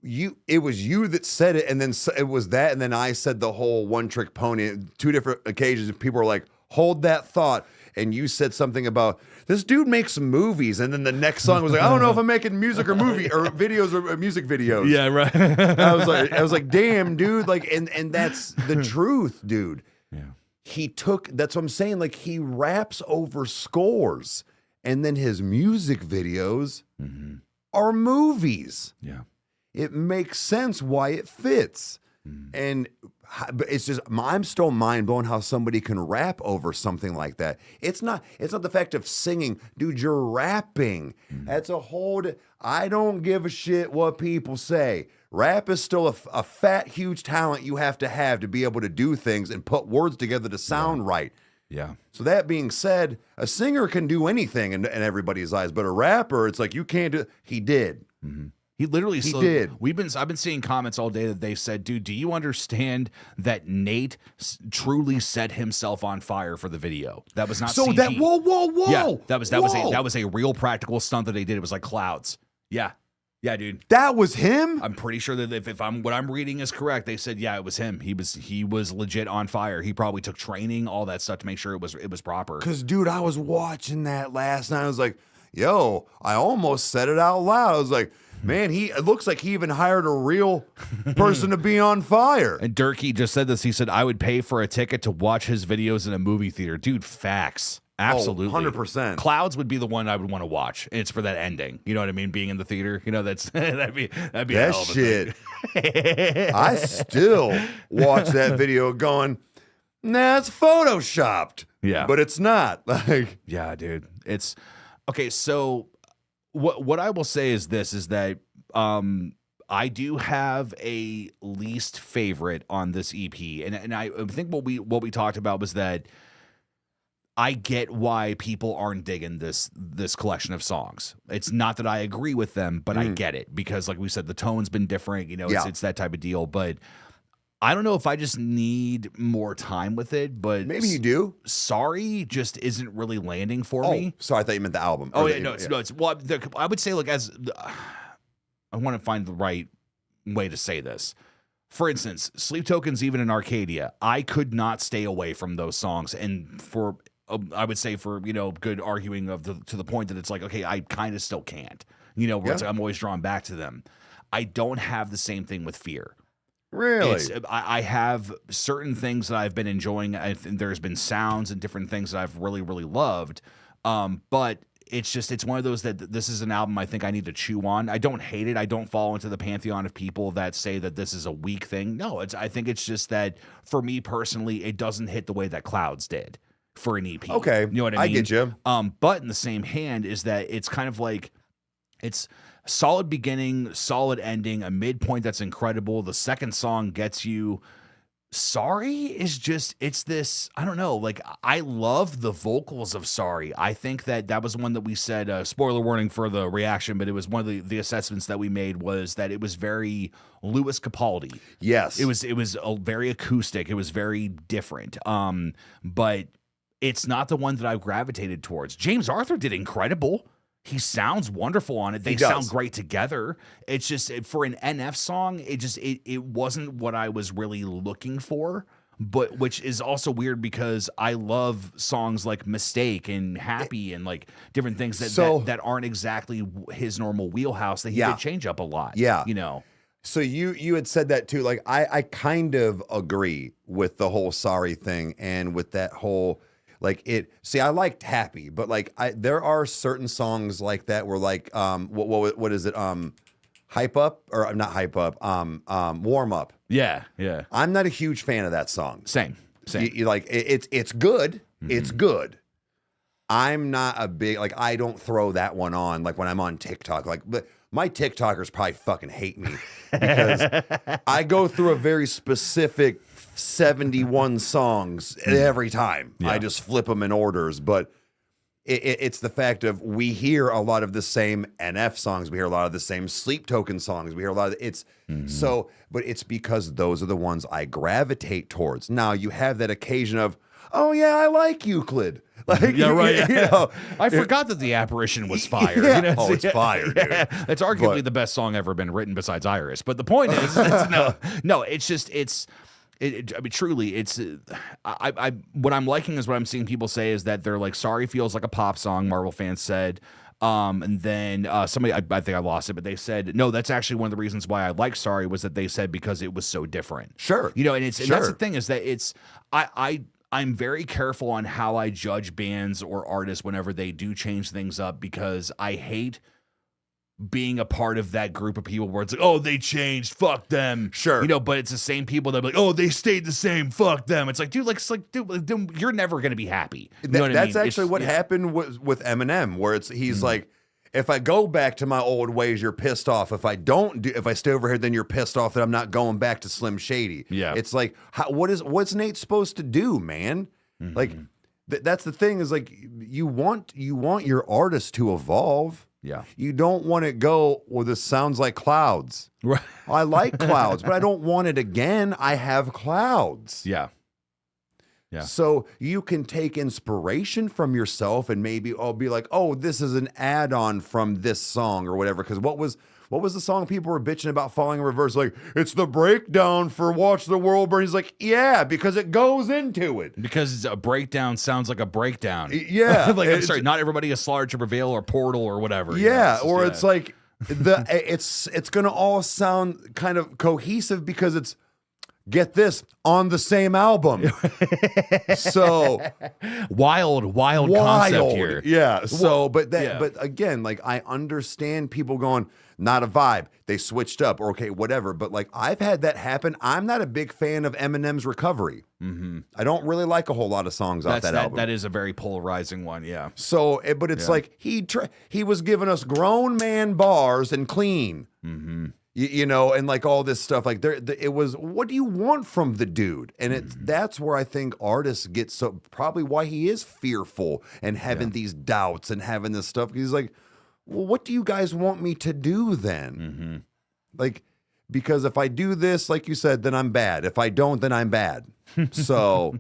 it was you that said it, and then it was that, and then I said the whole one trick pony. 2 different occasions, and people were like, hold that thought. And you said something about this dude makes movies, and then the next song was like, I don't know if I'm making music or movie or videos or music videos. Yeah, right. I was like, damn, dude. Like, and that's the truth, dude. Yeah. That's what I'm saying. Like, he raps over scores, and then his music videos are movies. Yeah. It makes sense why it fits. And but it's just, I'm still mind blown how somebody can rap over something like that. It's not the fact of singing, dude. You're rapping. That's a whole. I don't give a shit what people say. Rap is still a fat, huge talent you have to be able to do things and put words together to sound right. Yeah. So that being said, a singer can do anything in everybody's eyes, but a rapper, it's like you can't do. He did. He literally did. I've been seeing comments all day that they said, dude, do you understand that Nate truly set himself on fire for the video? That was not So CG. that whoa. Yeah, that was a real practical stunt that they did. It was like clouds. Yeah. Yeah, dude. That was him? I'm pretty sure that if what I'm reading is correct, they said, yeah, it was him. He was legit on fire. He probably took training, all that stuff to make sure it was proper. Because, dude, I was watching that last night. I was like, yo, I almost said it out loud. I was like, man, it looks like he even hired a real person to be on fire. And Durkee just said this. He said, I would pay for a ticket to watch his videos in a movie theater. Dude, facts. Absolutely. 100%. Clouds would be the one I would want to watch. It's for that ending. You know what I mean? Being in the theater. That's that'd be a that hell of a shit. thing. I still watch that video going, nah, it's photoshopped. Yeah. But it's not. Like, yeah, dude. It's okay. So what I will say is this, is that I do have a least favorite on this EP. And I think what we talked about was that I get why people aren't digging this collection of songs. It's not that I agree with them, but I get it, because like we said, the tone's been different, it's that type of deal. But I don't know if I just need more time with it, but maybe you do. Sorry just isn't really landing for me. Sorry, I thought you meant the album. Oh, yeah, it's well, I would say, like, I want to find the right way to say this. For instance, Sleep Tokens, even in Arcadia, I could not stay away from those songs, and I would say for good arguing to the point that it's like, okay, I kind of still can't, where it's like I'm always drawn back to them. I don't have the same thing with Fear. Really? I have certain things that I've been enjoying. There's been sounds and different things that I've really, really loved. But it's one of those that this is an album I think I need to chew on. I don't hate it. I don't fall into the pantheon of people that say that this is a weak thing. No, I think it's just that for me personally, it doesn't hit the way that Clouds did for an EP. Okay. You know what I mean? I get you. But in the same hand is that it's kind of like, it's solid beginning, solid ending, a midpoint that's incredible. The second song gets you. Sorry is just, it's this, I don't know, like, I love the vocals of Sorry. I think that was one that we said, spoiler warning for the reaction, but it was one of the assessments that we made, was that it was very Lewis Capaldi. Yes. It was very acoustic. It was very different. But it's not the one that I gravitated towards. James Arthur did incredible. He sounds wonderful on it. They sound great together. It's just, for an NF song, it wasn't what I was really looking for. But which is also weird, because I love songs like Mistake and Happy and like different things that aren't exactly his normal wheelhouse, that he did change up a lot. Yeah. So you had said that too. Like I kind of agree with the whole sorry thing and with that whole like it. See, I liked Happy, but like there are certain songs like that where like what is it Hype Up or not Hype Up Warm Up. Yeah. I'm not a huge fan of that song. Same. You like it's good. It's good. I'm not a big like I don't throw that one on like when I'm on TikTok. Like but my TikTokers probably fucking hate me because I go through a very specific 71 songs every time. Yeah. I just flip them in orders, but it's the fact of we hear a lot of the same NF songs. We hear a lot of the same Sleep Token songs. We hear a lot of so, but it's because those are the ones I gravitate towards. Now you have that occasion of, oh yeah, I like Euclid. Like, Yeah, right. You know, I forgot that the apparition was fire. Yeah. You know, Oh, it's fire, dude. It's arguably the best song ever been written besides Iris. But the point is, no. It's just I mean, truly, it's I what I'm liking is what I'm seeing people say is that they're like, sorry feels like a pop song. Marvel fans said. And then somebody, I think I lost it, but they said, no, that's actually one of the reasons why I like Sorry was that they said because it was so different. Sure. You know, and it's and that's the thing is that it's I'm very careful on how I judge bands or artists whenever they do change things up because I hate being a part of that group of people where it's like, oh, they changed, fuck them. Sure. You know, but it's the same people that are like, oh, they stayed the same, fuck them. It's like, dude, dude, you're never going to be happy. You know what That's I mean? actually what happened with Eminem, where he's like, if I go back to my old ways, you're pissed off. If I stay over here, then you're pissed off that I'm not going back to Slim Shady. Yeah. It's like, what's Nate supposed to do, man? Like, that's the thing is like, you want your artist to evolve. Yeah. You don't want it go, well, this sounds like Clouds. Right. I like Clouds, but I don't want it again. I have Clouds. Yeah. Yeah. So you can take inspiration from yourself and maybe be like, oh, this is an add-on from this song or whatever. Because what was the song people were bitching about Falling in Reverse? Like, it's the breakdown for Watch the World Burn. He's like, yeah, because it goes into it. Because a breakdown sounds like a breakdown. Yeah. Like, I'm sorry, not everybody is Slaughter to Prevail or Portal or whatever. Yeah, it's like it's gonna all sound kind of cohesive because it's, get this, on the same album. So wild concept here. Yeah. So, but again, like I understand people going, not a vibe. They switched up or okay, whatever. But like I've had that happen. I'm not a big fan of Eminem's Recovery. I don't really like a whole lot of songs off that album. That is a very polarizing one. Yeah. So, but it's like he was giving us grown man bars and clean. You know, and like all this stuff, like it was, what do you want from the dude? And that's where I think artists get so, probably why he is fearful and having these doubts and having this stuff. He's like, well, what do you guys want me to do then? Like, because if I do this, like you said, then I'm bad. If I don't, then I'm bad. So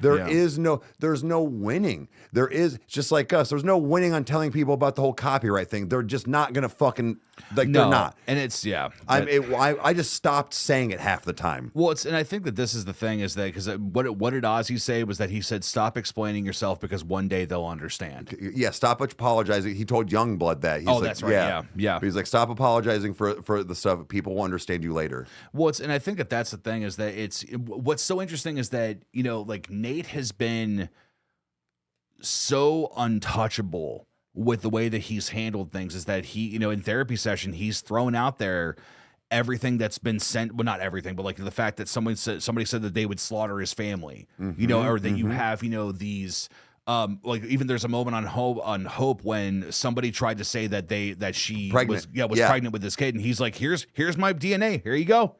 there's no winning. There is, just like us, there's no winning on telling people about the whole copyright thing. They're just not going to fucking, like, they're not. And it's, I just stopped saying it half the time. Well, and I think that this is the thing is that, because what did Ozzy say was that he said, stop explaining yourself because one day they'll understand. Yeah, stop apologizing. He told Youngblood that. He's like, that's right. Yeah. He's like, stop apologizing for the stuff. People will understand you later. Well, and I think that that's the thing is that what's so interesting is that, you know, like Nate has been so untouchable with the way that he's handled things is that he, you know, in therapy session, he's thrown out there everything that's been sent. Well, not everything, but like the fact that somebody said that they would slaughter his family, you know, or that you have, you know, these, like even there's a moment on Hope when somebody tried to say that she was pregnant with this kid, and he's like, here's my DNA, here you go.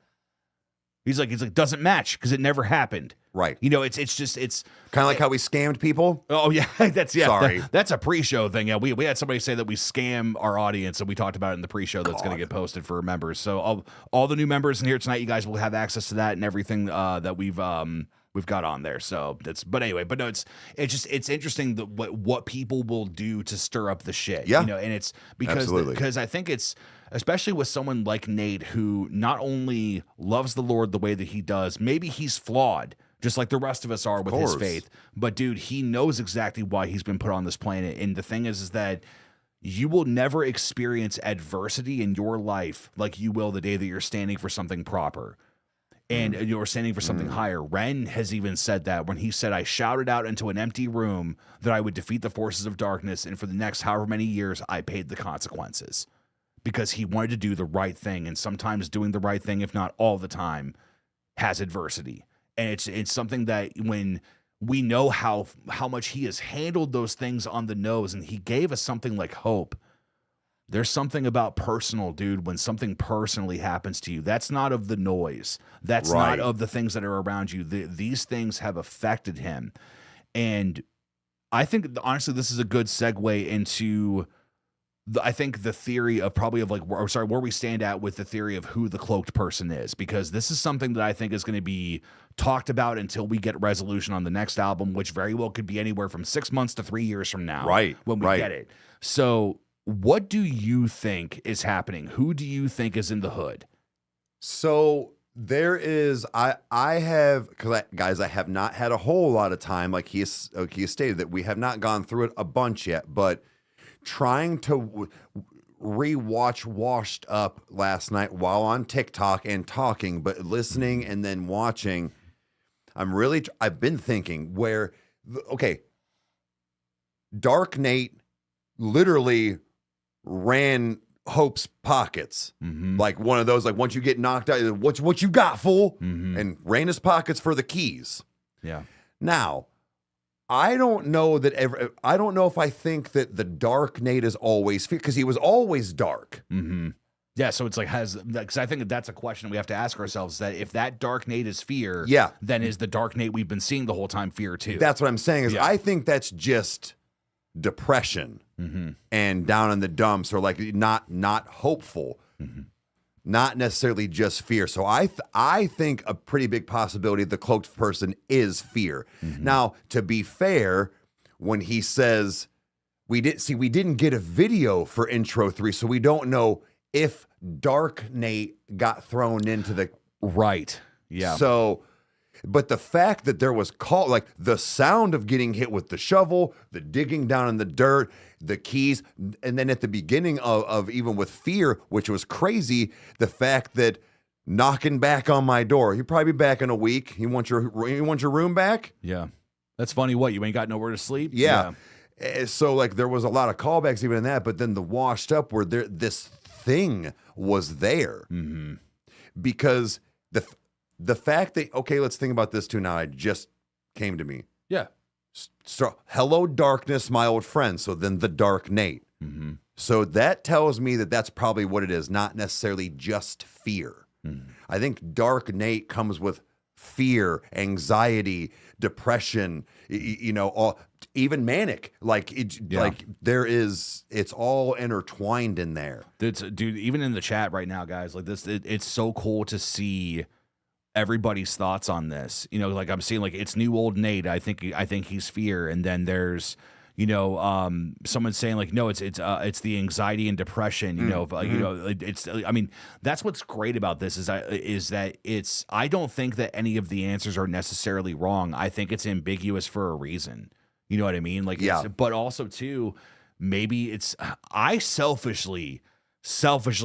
He's like, doesn't match because it never happened. Right. You know, it's kind of like how we scammed people. Oh yeah, Sorry. That's a pre-show thing. Yeah, we had somebody say that we scam our audience, and we talked about it in the pre-show that's going to get posted for members. So all the new members in here tonight, you guys will have access to that and everything that we've got on there. So it's interesting what people will do to stir up the shit. Yeah. You know, and it's because I think it's, especially with someone like Nate, who not only loves the Lord the way that he does, maybe he's flawed, just like the rest of us are with his faith. But dude, he knows exactly why he's been put on this planet. And the thing is that, you will never experience adversity in your life like you will the day that you're standing for something proper. And you're standing for something higher. Ren has even said that when he said, I shouted out into an empty room that I would defeat the forces of darkness, and for the next however many years, I paid the consequences. Because he wanted to do the right thing, and sometimes doing the right thing, if not all the time, has adversity. And it's something that when we know how much he has handled those things on the nose, and he gave us something like hope. There's something about personal, dude, when something personally happens to you. That's not of the noise. That's Right. not of the things that are around you. These things have affected him. And I think, honestly, this is a good segue into, I think, the theory of probably of like, where we stand at with the theory of who the cloaked person is. Because this is something that I think is going to be talked about until we get resolution on the next album, which very well could be anywhere from 6 months to 3 years from now. Right, When we right. get it. So what do you think is happening? Who do you think is in the hood? So there is, I have, because guys, I have not had a whole lot of time. Like he has stated that we have not gone through it a bunch yet, but trying to rewatch Washed Up last night while on TikTok and talking, but listening and then watching, I've been thinking okay, Dark Nate literally ran Hope's pockets. Like one of those, like once you get knocked out, what you got, fool? And ran his pockets for the keys. Yeah. Now, I don't know if I think that the Dark Nate is always fear, because he was always dark. Yeah, so it's like, because I think that's a question we have to ask ourselves, that if that Dark Nate is fear, Yeah. then is the Dark Nate we've been seeing the whole time fear too? That's what I'm saying is Yeah. I think that's just depression and down in the dumps, or like not hopeful, not necessarily just fear. So I think a pretty big possibility the cloaked person is fear. Now, to be fair, when he says we didn't get a video for intro 3, so we don't know if Dark Nate got thrown into the Right. Yeah. So, but the fact that there was like the sound of getting hit with the shovel, the digging down in the dirt, the keys, and then at the beginning of even with fear, which was crazy, the fact that knocking back on my door, he'll probably be back in a week. You want your room back? Yeah. That's funny. What, you ain't got nowhere to sleep? Yeah. So like there was a lot of callbacks even in that, but then the Washed Up where this thing was there because the fact that, okay, let's think about this too now. It just came to me. Yeah. So, hello, darkness, my old friend. So then the Dark Nate. So that tells me that that's probably what it is, not necessarily just fear. I think Dark Nate comes with fear, anxiety, depression, even manic. Like it's all intertwined in there. Dude, even in the chat right now, guys, like this, it's so cool to see everybody's thoughts on this. Like I'm seeing, like, it's new old Nate. I think he's fear, and then there's someone saying like, no, it's the anxiety and depression. It's, I mean, that's what's great about this is that it's, I don't think that any of the answers are necessarily wrong. I think it's ambiguous for a reason. You know what I mean? Like, yeah. But also too, maybe I selfishly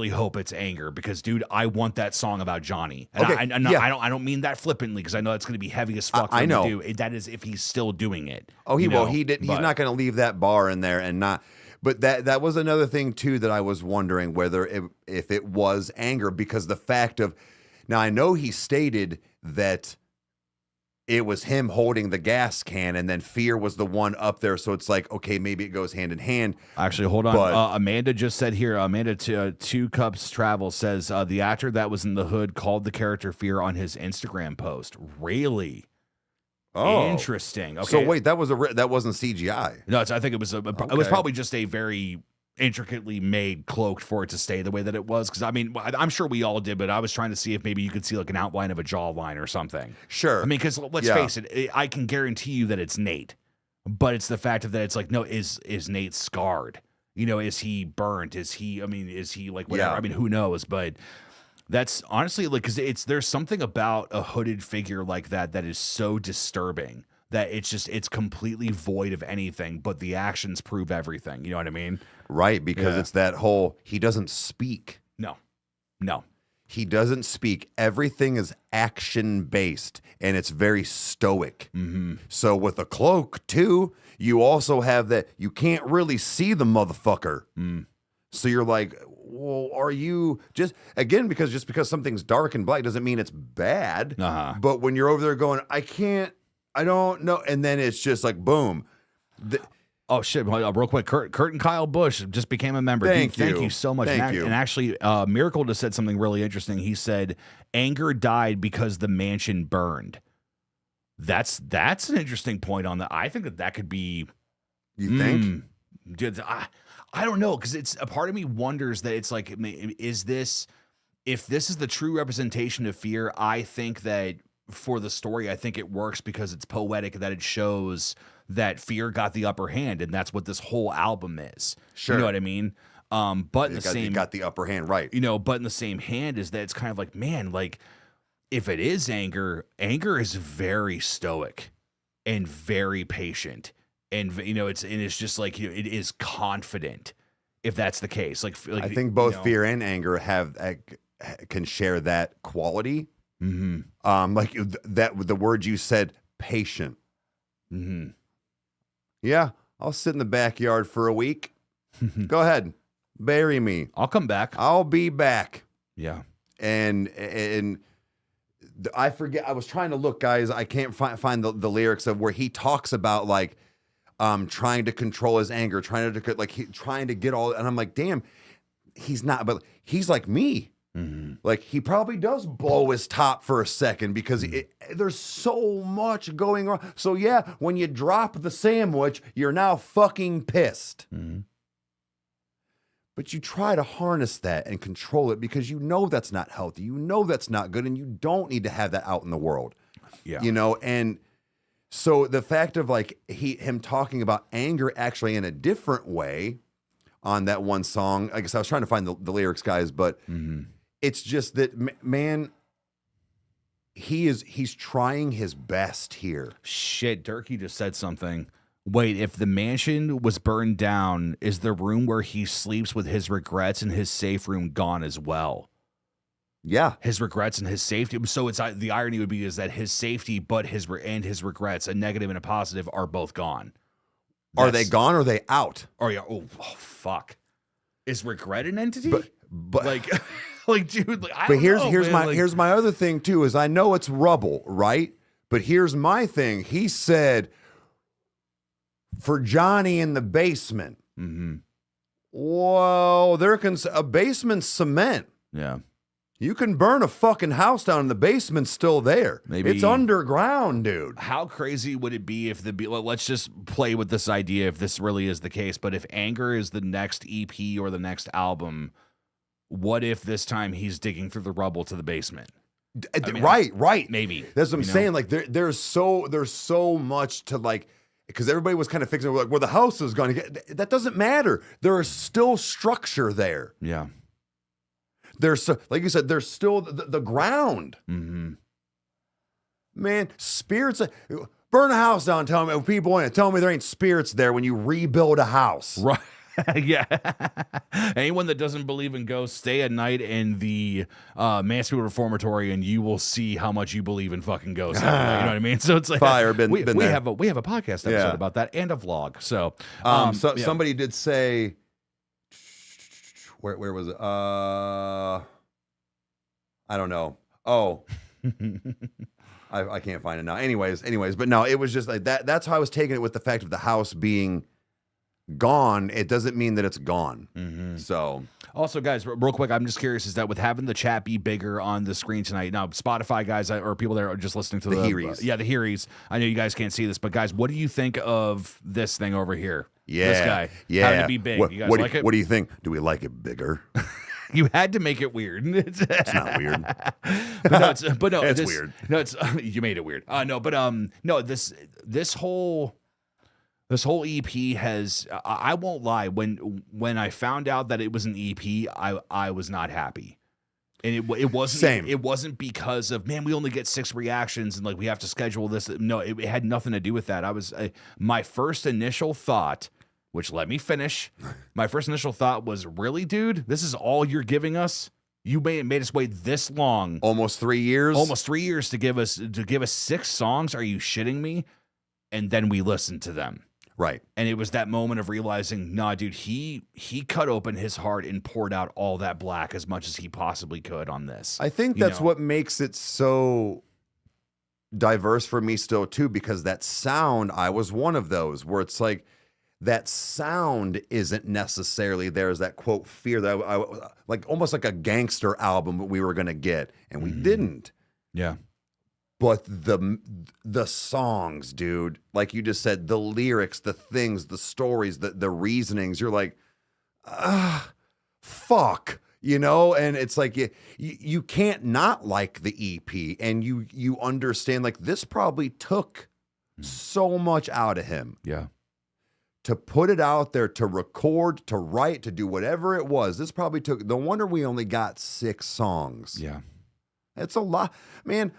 hope it's anger, because dude, I want that song about Johnny. And Okay, I don't mean that flippantly, because I know it's going to be heavy as fuck for him to do. That is if he's still doing it. Oh, he did. He's not going to leave that bar in there and not. But that was another thing too that I was wondering whether if it was anger, because the fact of, now I know he stated that it was him holding the gas can, and then fear was the one up there. So it's like, okay, maybe it goes hand in hand. Actually, hold on. But, Amanda just said here, Amanda Two Cups Travel says the actor that was in the hood called the character Fear on his Instagram post. Really? Oh, interesting. Okay. So wait, that wasn't CGI. No, I think it was it was probably just a very intricately made cloaked for it to stay the way that it was, because I mean, I'm sure we all did, but I was trying to see if maybe you could see like an outline of a jawline or something. Sure. I mean, because let's face it, I can guarantee you that it's Nate, but it's the fact of that it's like, no, is Nate scarred? Is he burnt? Is he like whatever? Yeah. I mean, who knows? But that's honestly like, because there's something about a hooded figure like that is so disturbing that it's completely void of anything, but the actions prove everything. You know what I mean? Right, because Yeah. it's that whole, he doesn't speak. No. He doesn't speak. Everything is action based, and it's very stoic. Mm-hmm. So with a cloak too, you also have that you can't really see the motherfucker. So you're like, well, are you just because something's dark and black doesn't mean it's bad. Uh-huh. But when you're over there going, I don't know, and then it's just like boom. Oh shit! Real quick, Kurt and Kyle Busch just became a member. Thank Dude, thank you. you so much. Thank and, you. And actually, Miracle just said something really interesting. He said, "Anger died because the mansion burned." That's an interesting point on that. I think that could be. You think? Dude, I don't know, because it's a part of me wonders that it's like, is this, if this is the true representation of fear? I think that for the story, I think it works because it's poetic, that it shows that fear got the upper hand, and that's what this whole album is. Sure. You know what I mean? But in the same, You got the upper hand, right? but in the same hand is that it's kind of like, man, like if it is anger is very stoic and very patient, and it's just like, it is confident. If that's the case, like I think both fear and anger can share that quality. Like that, the word you said, patient. Yeah, I'll sit in the backyard for a week. Go ahead, bury me. I'll come back. I'll be back. Yeah. And I forget. I was trying to look, guys. I can't find the lyrics of where he talks about like trying to control his anger, trying to get all. And I'm like, damn, he's not. But he's like me. Like he probably does blow his top for a second because there's so much going on. So yeah, when you drop the sandwich, you're now fucking pissed. But you try to harness that and control it because you know that's not healthy. You know that's not good, and you don't need to have that out in the world. Yeah. And so the fact of like him talking about anger actually in a different way on that one song. I guess I was trying to find the lyrics, guys, but it's just that man, he's trying his best here. Shit, Durkee just said something. Wait, if the mansion was burned down, is the room where he sleeps with his regrets and his safe room gone as well? Yeah. His regrets and his safety. So it's the irony would be is that his safety, but his regrets, a negative and a positive, are both gone. Are they gone or are they out? Oh yeah. Oh fuck. Is regret an entity? But like, like dude. Like, I but don't know, here's man. here's my other thing too. Is I know it's rubble, right? But here's my thing. He said for Johnny in the basement. Whoa, a basement's cement. Yeah. You can burn a fucking house down and the basement's still there. Maybe it's underground, dude. How crazy would it be if let's just play with this idea if this really is the case, but if Anger is the next EP or the next album, what if this time he's digging through the rubble to the basement? Right. Maybe. That's what I'm saying. Like there's so much to like, because everybody was kind of fixing like where the house is going to get. That doesn't matter. There is still structure there. Yeah. There's, like you said, there's still the ground. Man, spirits. Burn a house down. Tell me people in it. Tell me there ain't spirits there when you rebuild a house. Right. Yeah. Anyone that doesn't believe in ghosts, stay at night in the Mansfield Reformatory, and you will see how much you believe in fucking ghosts. You know what I mean? So it's like Fire. we there. have a podcast episode about that and a vlog. So, somebody did say. Where was it? I don't know. Oh, I can't find it now. Anyways, but no, it was just like that. That's how I was taking it with the fact of the house being gone. It doesn't mean that it's gone. So also, guys, real quick, I'm just curious: is that with having the chat be bigger on the screen tonight? Now, Spotify guys or people that are just listening to the Hearies. The Hearies. I know you guys can't see this, but guys, what do you think of this thing over here? Yeah, this guy. Yeah, having to be big. You guys like it? What do you think? Do we like it bigger? You had to make it weird. It's not weird. but no, it's weird. No, it's you made it weird. No, this whole EP has. I won't lie. When I found out that it was an EP, I was not happy. And it wasn't Same. It wasn't because of, man, we only get 6 reactions and like we have to schedule this. No, it had nothing to do with that. My first initial thought, which let me finish. My first initial thought was, really, dude, this is all you're giving us? You made us wait this long, Almost 3 years. almost 3 years to give us 6 songs. Are you shitting me? And then we listened to them. Right. And it was that moment of realizing, nah, dude, he cut open his heart and poured out all that black as much as he possibly could on this. I think that's what makes it so diverse for me still too, because that sound, I was one of those where it's like that sound isn't necessarily there as that quote fear that I like almost like a gangster album that we were going to get, and we didn't. Yeah. But the songs, dude, like you just said, the lyrics, the things, the stories, the reasonings, you're like, fuck, you know? And it's like you can't not like the EP, and you understand like this probably took so much out of him. Yeah. To put it out there, to record, to write, to do whatever it was. This probably took, no wonder we only got 6 songs. Yeah. It's a lot. Man,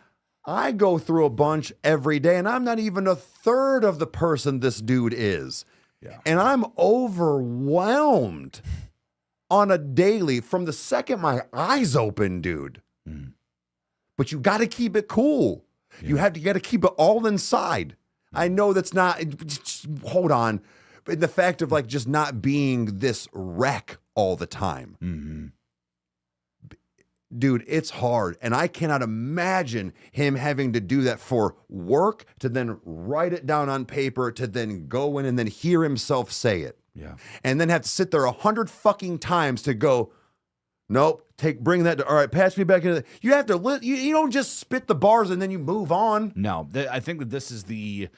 I go through a bunch every day, and I'm not even a third of the person this dude is. Yeah. And I'm overwhelmed on a daily from the second my eyes open, dude. Mm. But you got to keep it cool. Yeah. You got to keep it all inside. I know that's not, just hold on. But the fact of like just not being this wreck all the time. Mm-hmm. Dude, it's hard. And I cannot imagine him having to do that for work, to then write it down on paper, to then go in and then hear himself say it. Yeah. And then have to sit there 100 fucking times to go, nope, bring that, all right, pass me back. You have to, you don't just spit the bars and then you move on. No, I think that this is the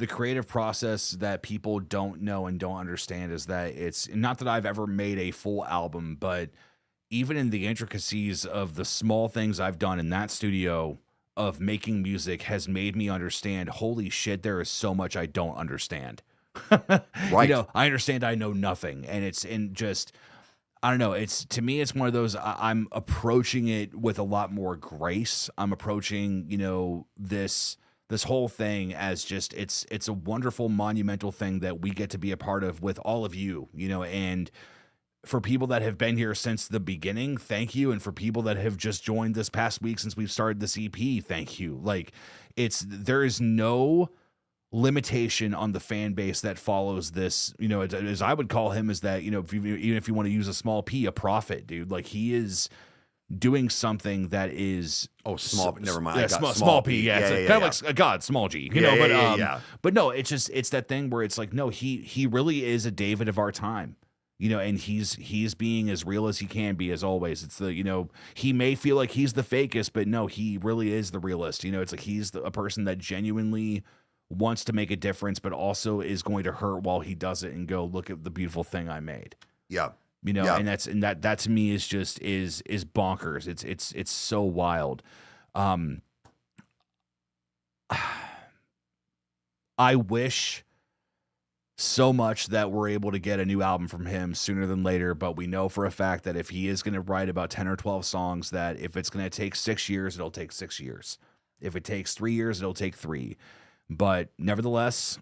creative process that people don't know and don't understand, is that it's not that I've ever made a full album, but even in the intricacies of the small things I've done in that studio of making music has made me understand, holy shit, there is so much I don't understand. Right. You know, I understand I know nothing. And I don't know. To me, it's one of those, I'm approaching it with a lot more grace. I'm approaching, this whole thing as just, it's a wonderful, monumental thing that we get to be a part of with all of you, and for people that have been here since the beginning, thank you. And for people that have just joined this past week since we've started this EP, thank you. Like, there is no limitation on the fan base that follows this. As I would call him, is that, even if you want to use a small P, a prophet, dude. Like, he is doing something that is small. Never mind. Yeah, small P. Yeah, it's kind of like a God, small G. But no, it's that thing where it's like, no, he really is a David of our time. And he's being as real as he can be, as always. It's he may feel like he's the fakest, but no, he really is the realist. It's like he's a person that genuinely wants to make a difference, but also is going to hurt while he does it and go, look at the beautiful thing I made. Yeah. And that to me is just is bonkers. It's so wild. I wish so much that we're able to get a new album from him sooner than later, but we know for a fact that if he is going to write about 10 or 12 songs, that if it's going to take 6 years, it'll take 6 years. If it takes 3 years, it'll take 3. But nevertheless,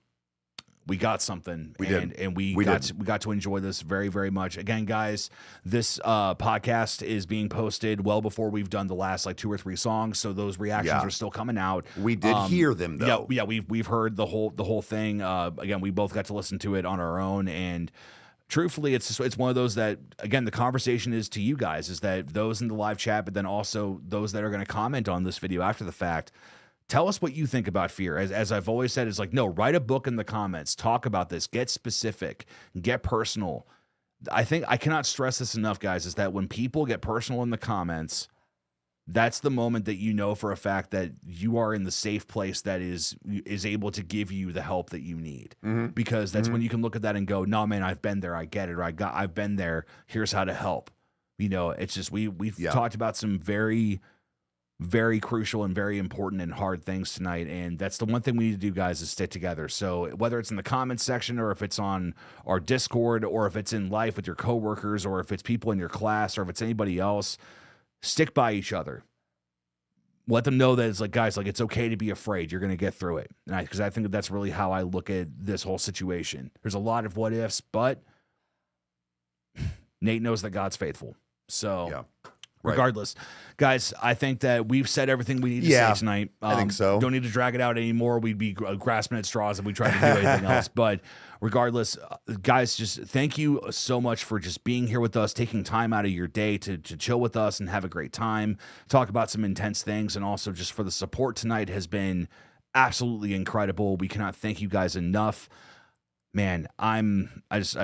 we got something, and we got to enjoy this very, very much. Again, guys, this podcast is being posted well before we've done the last like 2 or 3 songs, so those reactions are still coming out. We did hear them though. Yeah, we've heard the whole thing. Again, we both got to listen to it on our own, and truthfully, it's one of those that, again, the conversation is to you guys, is that those in the live chat, but then also those that are going to comment on this video after the fact. Tell us what you think about Fear. As I've always said, it's like, no, write a book in the comments. Talk about this. Get specific. Get personal. I think I cannot stress this enough, guys, is that when people get personal in the comments, that's the moment that you know for a fact that you are in the safe place that is able to give you the help that you need. Mm-hmm. Because that's when you can look at that and go, no, man, I've been there. I get it. Or I've been there. Here's how to help. It's just, we've talked about some very, very crucial and very important and hard things tonight, and that's the one thing we need to do, guys, is stick together. So whether it's in the comments section, or if it's on our Discord, or if it's in life with your coworkers, or if it's people in your class, or if it's anybody else, stick by each other. Let them know that it's like, guys, like, it's okay to be afraid. You're going to get through it. Because I think that that's really how I look at this whole situation. There's a lot of what ifs, but Nate knows that God's faithful. So Yeah. regardless, guys, I think that we've said everything we need to say tonight. I think so. Don't need to drag it out anymore. We'd be grasping at straws if we tried to do anything else. But regardless, guys, just thank you so much for just being here with us, taking time out of your day to chill with us and have a great time, talk about some intense things, and also just for the support tonight has been absolutely incredible. We cannot thank you guys enough. Man, I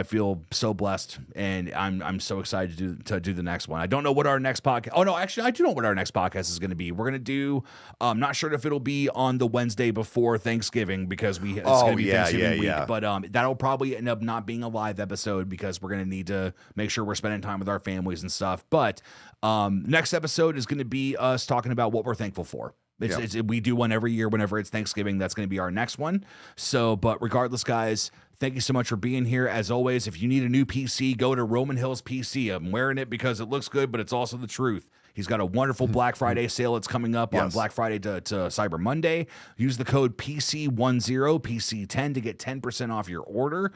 feel so blessed, and I'm so excited to do the next one. I don't know what our next podcast. Oh no, actually, I do know what our next podcast is going to be. We're going to do. Not sure if it'll be on the Wednesday before Thanksgiving because it's going to be Thanksgiving week. Yeah. But that'll probably end up not being a live episode because we're going to need to make sure we're spending time with our families and stuff. But next episode is going to be us talking about what we're thankful for. We do one every year whenever it's Thanksgiving. That's going to be our next one. So, but regardless, guys, thank you so much for being here. As always, if you need a new PC, go to Roman Hills PC. I'm wearing it because it looks good, but it's also the truth. He's got a wonderful Black Friday sale that's coming up on Black Friday to Cyber Monday. Use the code PC10, PC10 to get 10% off your order.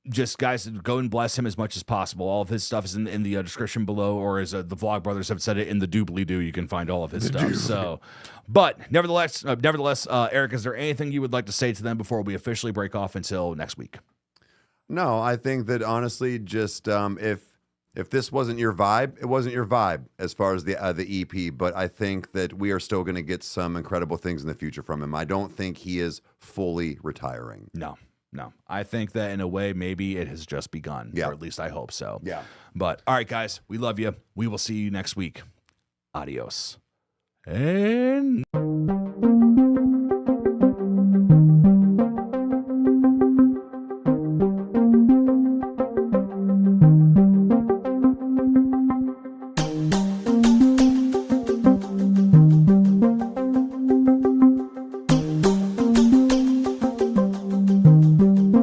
Just, guys, go and bless him as much as possible. All of his stuff is in the description below, or as the Vlog Brothers have said it, in the doobly-doo, you can find all of his stuff. So, but nevertheless, Eric, is there anything you would like to say to them before we officially break off until next week? No, I think that honestly, just if this wasn't your vibe, it wasn't your vibe as far as the EP. But I think that we are still going to get some incredible things in the future from him. I don't think he is fully retiring. No, I think that in a way, maybe it has just begun, Yeah. or at least I hope so. Yeah. But all right, guys, we love you. We will see you next week. Adios. And